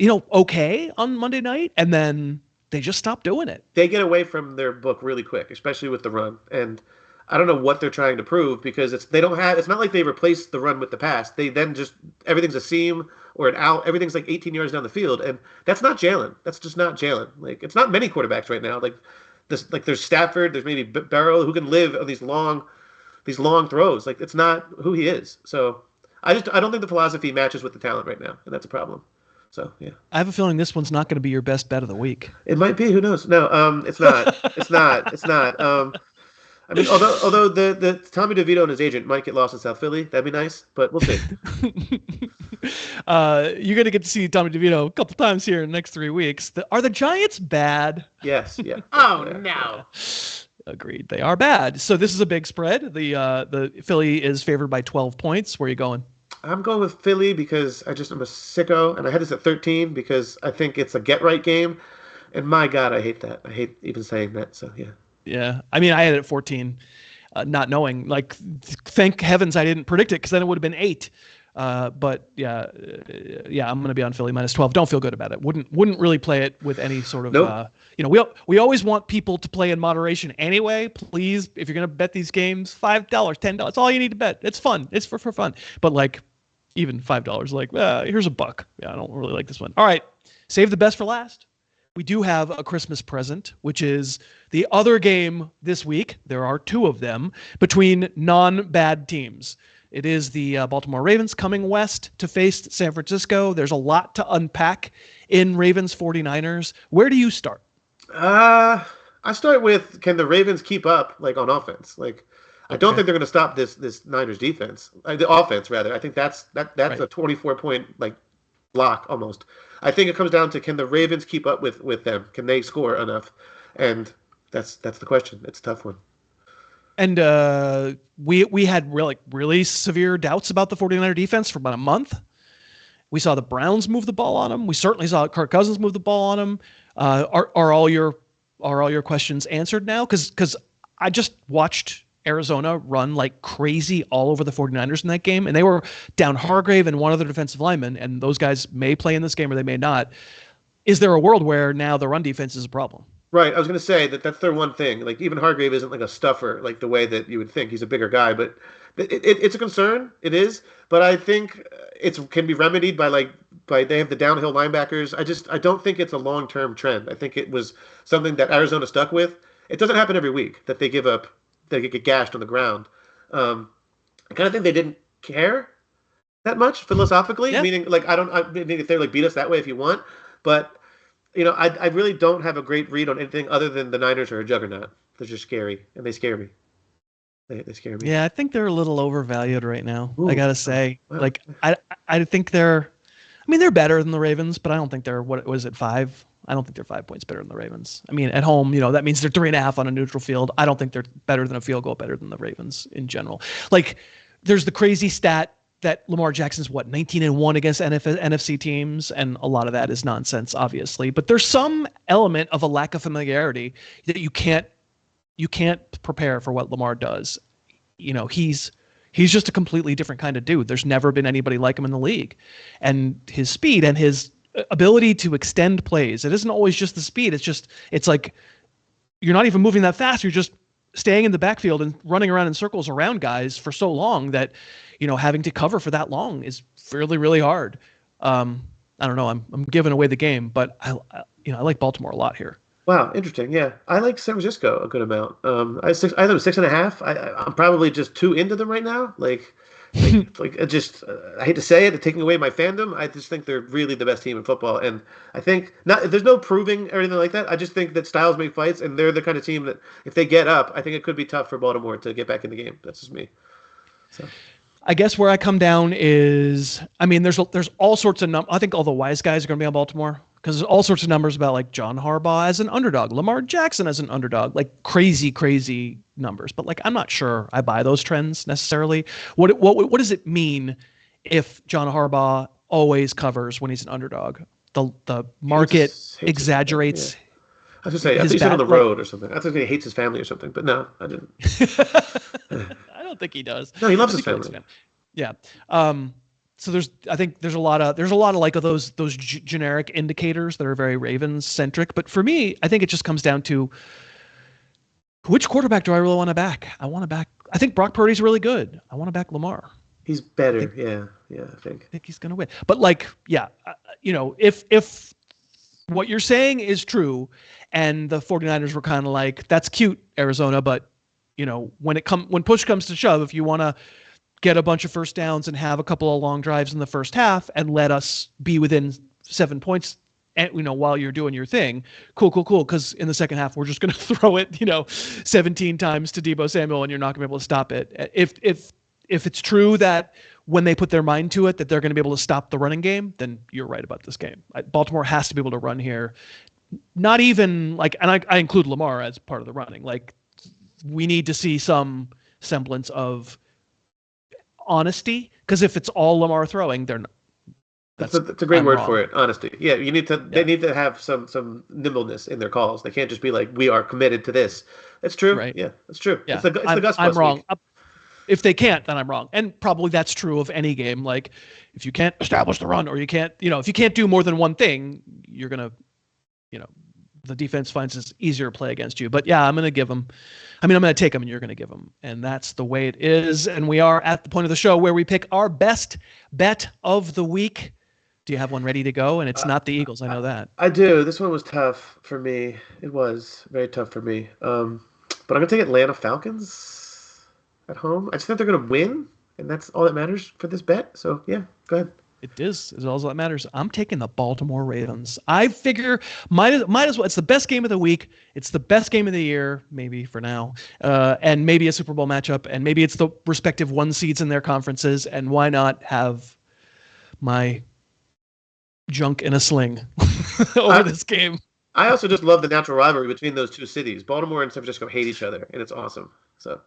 okay on Monday night, and then they just stopped doing it. They get away from their book really quick, especially with the run. And I don't know what they're trying to prove because it's not like they replace the run with the pass. They then just everything's a seam or an out. Everything's like 18 yards down the field, and that's not Jalen. That's just not Jalen. Like it's not many quarterbacks right now. Like this, like there's Stafford, there's maybe Barrow who can live on these long throws. Like it's not who he is. So I don't think the philosophy matches with the talent right now, and that's a problem. So yeah, I have a feeling this one's not going to be your best bet of the week. It might be. Who knows? No, it's not. It's not. It's not. I mean, although the Tommy DeVito and his agent might get lost in South Philly, that'd be nice, but we'll see. You're going to get to see Tommy DeVito a couple times here in the next 3 weeks. Are the Giants bad? Yes. Yeah. Oh, no. Agreed. They are bad. So this is a big spread. The Philly is favored by 12 points. Where are you going? I'm going with Philly because I'm a sicko, and I had this at 13 because I think it's a get-right game, and my God, I hate that. I hate even saying that, so yeah. Yeah. I mean, I had it at 14, not knowing. Like, thank heavens I didn't predict it because then it would have been 8. But yeah, I'm going to be on Philly minus 12. Don't feel good about it. Wouldn't really play it with any sort of, nope. We always want people to play in moderation anyway. Please, if you're going to bet these games, $5, $10, it's all you need to bet. It's fun. It's for fun. But like, even $5, like, here's $1. Yeah, I don't really like this one. All right. Save the best for last. We do have a Christmas present, which is the other game this week. There are 2 of them between non-bad teams. It is the Baltimore Ravens coming west to face San Francisco. There's a lot to unpack in Ravens 49ers. Where do you start? I start with, can the Ravens keep up like on offense? Like, I don't think they're going to stop this Niners defense, the offense rather. I think that's right. A 24-point like block almost. I think it comes down to, can the Ravens keep up with them? Can they score enough? And that's the question. It's a tough one. And we had really severe doubts about the 49er defense for about a month. We saw the Browns move the ball on them. We certainly saw Kirk Cousins move the ball on them. Are all your questions answered now? Because I just watched Arizona run like crazy all over the 49ers in that game, and they were down Hargrave and one other defensive lineman, and those guys may play in this game or they may not. Is there a world where now the run defense is a problem? Right. I was going to say that's their one thing. Like, even Hargrave isn't like a stuffer like the way that you would think. He's a bigger guy, but it's a concern. It is. But I think it can be remedied by they have the downhill linebackers. I don't think it's a long-term trend. I think it was something that Arizona stuck with. It doesn't happen every week that they give up, they get gashed on the ground. I kind of think they didn't care that much philosophically, meaning like, if they're like, beat us that way if you want, but I really don't have a great read on anything other than the Niners are a juggernaut. They're just scary, and they scare me. They scare me. Yeah, I think they're a little overvalued right now. Ooh. I gotta say, Wow. I think they're better than the Ravens, but I don't think they're, what was it, 5? I don't think they're 5 points better than the Ravens. I mean, at home, that means they're 3.5 on a neutral field. I don't think they're better than a field goal, better than the Ravens in general. Like, there's the crazy stat that Lamar Jackson's 19-1 against NFC teams, and a lot of that is nonsense, obviously. But there's some element of a lack of familiarity that you can't prepare for what Lamar does. He's just a completely different kind of dude. There's never been anybody like him in the league, and his speed and his ability to extend plays. It isn't always just the speed. It's like you're not even moving that fast. You're just staying in the backfield and running around in circles around guys for so long that, having to cover for that long is really, really hard. I don't know. I'm giving away the game, but I like Baltimore a lot here. Wow, interesting. Yeah, I like San Francisco a good amount. I have them 6.5. I'm probably just too into them right now. I hate to say it, taking away my fandom. I just think they're really the best team in football, and I think there's no proving or anything like that. I just think that styles make fights, and they're the kind of team that if they get up, I think it could be tough for Baltimore to get back in the game. That's just me. So. I guess where I come down is, there's all sorts of I think all the wise guys are going to be on Baltimore because there's all sorts of numbers about like John Harbaugh as an underdog, Lamar Jackson as an underdog, like crazy numbers. But like, I'm not sure I buy those trends necessarily. What does it mean if John Harbaugh always covers when he's an underdog? The market exaggerates. Yeah. I was going to say, I think he's on the road or something. I think he hates his family or something, but no, I didn't. I don't think he does. No, he loves his family. Yeah. So I think there's a lot of like those generic indicators that are very Ravens centric. But for me, I think it just comes down to which quarterback do I really want to back? I think Brock Purdy's really good. I want to back Lamar. He's better. Yeah, I think he's going to win. But like, if what you're saying is true and the 49ers were kind of like, that's cute, Arizona, but when push comes to shove, if you want to get a bunch of first downs and have a couple of long drives in the first half and let us be within 7 points, while you're doing your thing, cool. Because in the second half, we're just going to throw it, 17 times to Deebo Samuel and you're not going to be able to stop it. If it's true that when they put their mind to it, that they're going to be able to stop the running game, then you're right about this game. Baltimore has to be able to run here. Not even like, and I include Lamar as part of the running. Like, we need to see some semblance of honesty, because if it's all Lamar throwing, they're not. That's a great word for it, honesty. Yeah, you need to. They need to have some nimbleness in their calls. They can't just be like, "We are committed to this." That's true. Right. Yeah, that's true. Yeah. It's the Gus I'm wrong. Week. If they can't, then I'm wrong. And probably that's true of any game. Like, if you can't establish the run, or you can't, if you can't do more than one thing, you're gonna, the defense finds it easier to play against you. But yeah, I'm gonna give them. I'm gonna take them, and you're gonna give them, and that's the way it is. And we are at the point of the show where we pick our best bet of the week. Do you have one ready to go? And it's not the Eagles. I know that. I do. This one was tough for me. It was very tough for me. But I'm gonna take Atlanta Falcons at home. I just think they're gonna win, and that's all that matters for this bet. So yeah, go ahead. It is all that matters. I'm taking the Baltimore Ravens. I figure might as well. It's the best game of the week. It's the best game of the year, maybe for now, and maybe a Super Bowl matchup, and maybe it's the respective 1 seeds in their conferences. And why not have my junk in a sling over this game? I also just love the natural rivalry between those two cities. Baltimore and San Francisco hate each other, and it's awesome. So.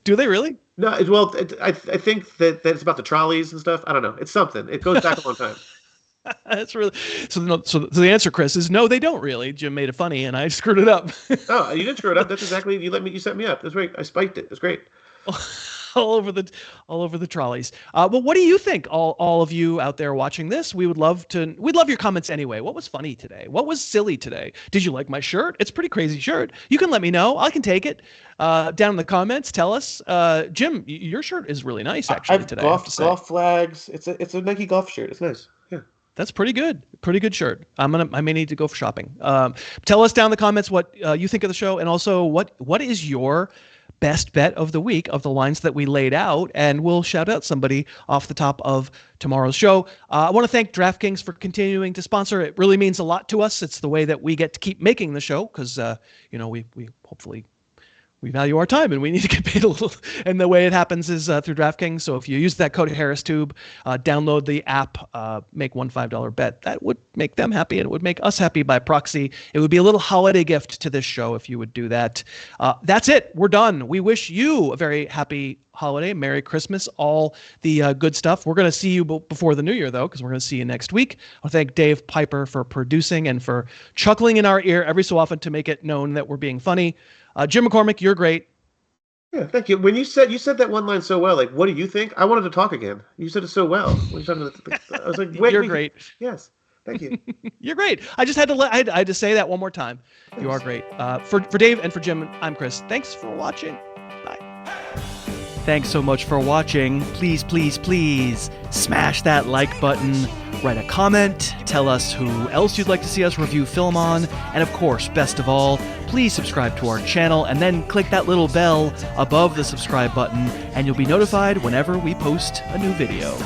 Do they really? No. Well, I think that it's about the trolleys and stuff. I don't know. It's something. It goes back a long time. That's really so. The answer, Chris, is no. They don't really. Jim made it funny, and I screwed it up. Oh, you didn't screw it up. That's exactly. You set me up. That's great. I spiked it. It's great. all over the trolleys. But what do you think, all of you out there watching this? We'd love your comments anyway. What was funny today? What was silly today? Did you like my shirt? It's a pretty crazy shirt. You can let me know. I can take it. Down in the comments, tell us. Jim, your shirt is really nice actually today. Golf flags. It's a Nike golf shirt. It's nice. Yeah. That's pretty good. Pretty good shirt. I may need to go for shopping. Tell us down in the comments what you think of the show, and also what is your best bet of the week of the lines that we laid out, and we'll shout out somebody off the top of tomorrow's show. I want to thank DraftKings for continuing to sponsor. It really means a lot to us. It's the way that we get to keep making the show, because we hopefully we value our time and we need to get paid a little. And the way it happens is through DraftKings. So if you use that code HarrisTube, download the app, make one $5 bet. That would make them happy, and it would make us happy by proxy. It would be a little holiday gift to this show if you would do that. That's it. We're done. We wish you a very happy holiday, Merry Christmas, all the good stuff. We're going to see you before the new year, though, because we're going to see you next week. I'll thank Dave Pyper for producing and for chuckling in our ear every so often to make it known that we're being funny. Jim McCormick, you're great. Yeah, thank you. When you said that one line so well, like, what do you think? I wanted to talk again. You said it so well. When you I was like, wait, you're great. Yes. Thank you. You're great. I just had to I had to say that one more time. Thanks. You are great. For Dave and for Jim, I'm Chris. Thanks for watching. Bye. Thanks so much for watching. Please, please, please smash that like button. Write a comment. Tell us who else you'd like to see us review film on. And of course, best of all, please subscribe to our channel and then click that little bell above the subscribe button and you'll be notified whenever we post a new video.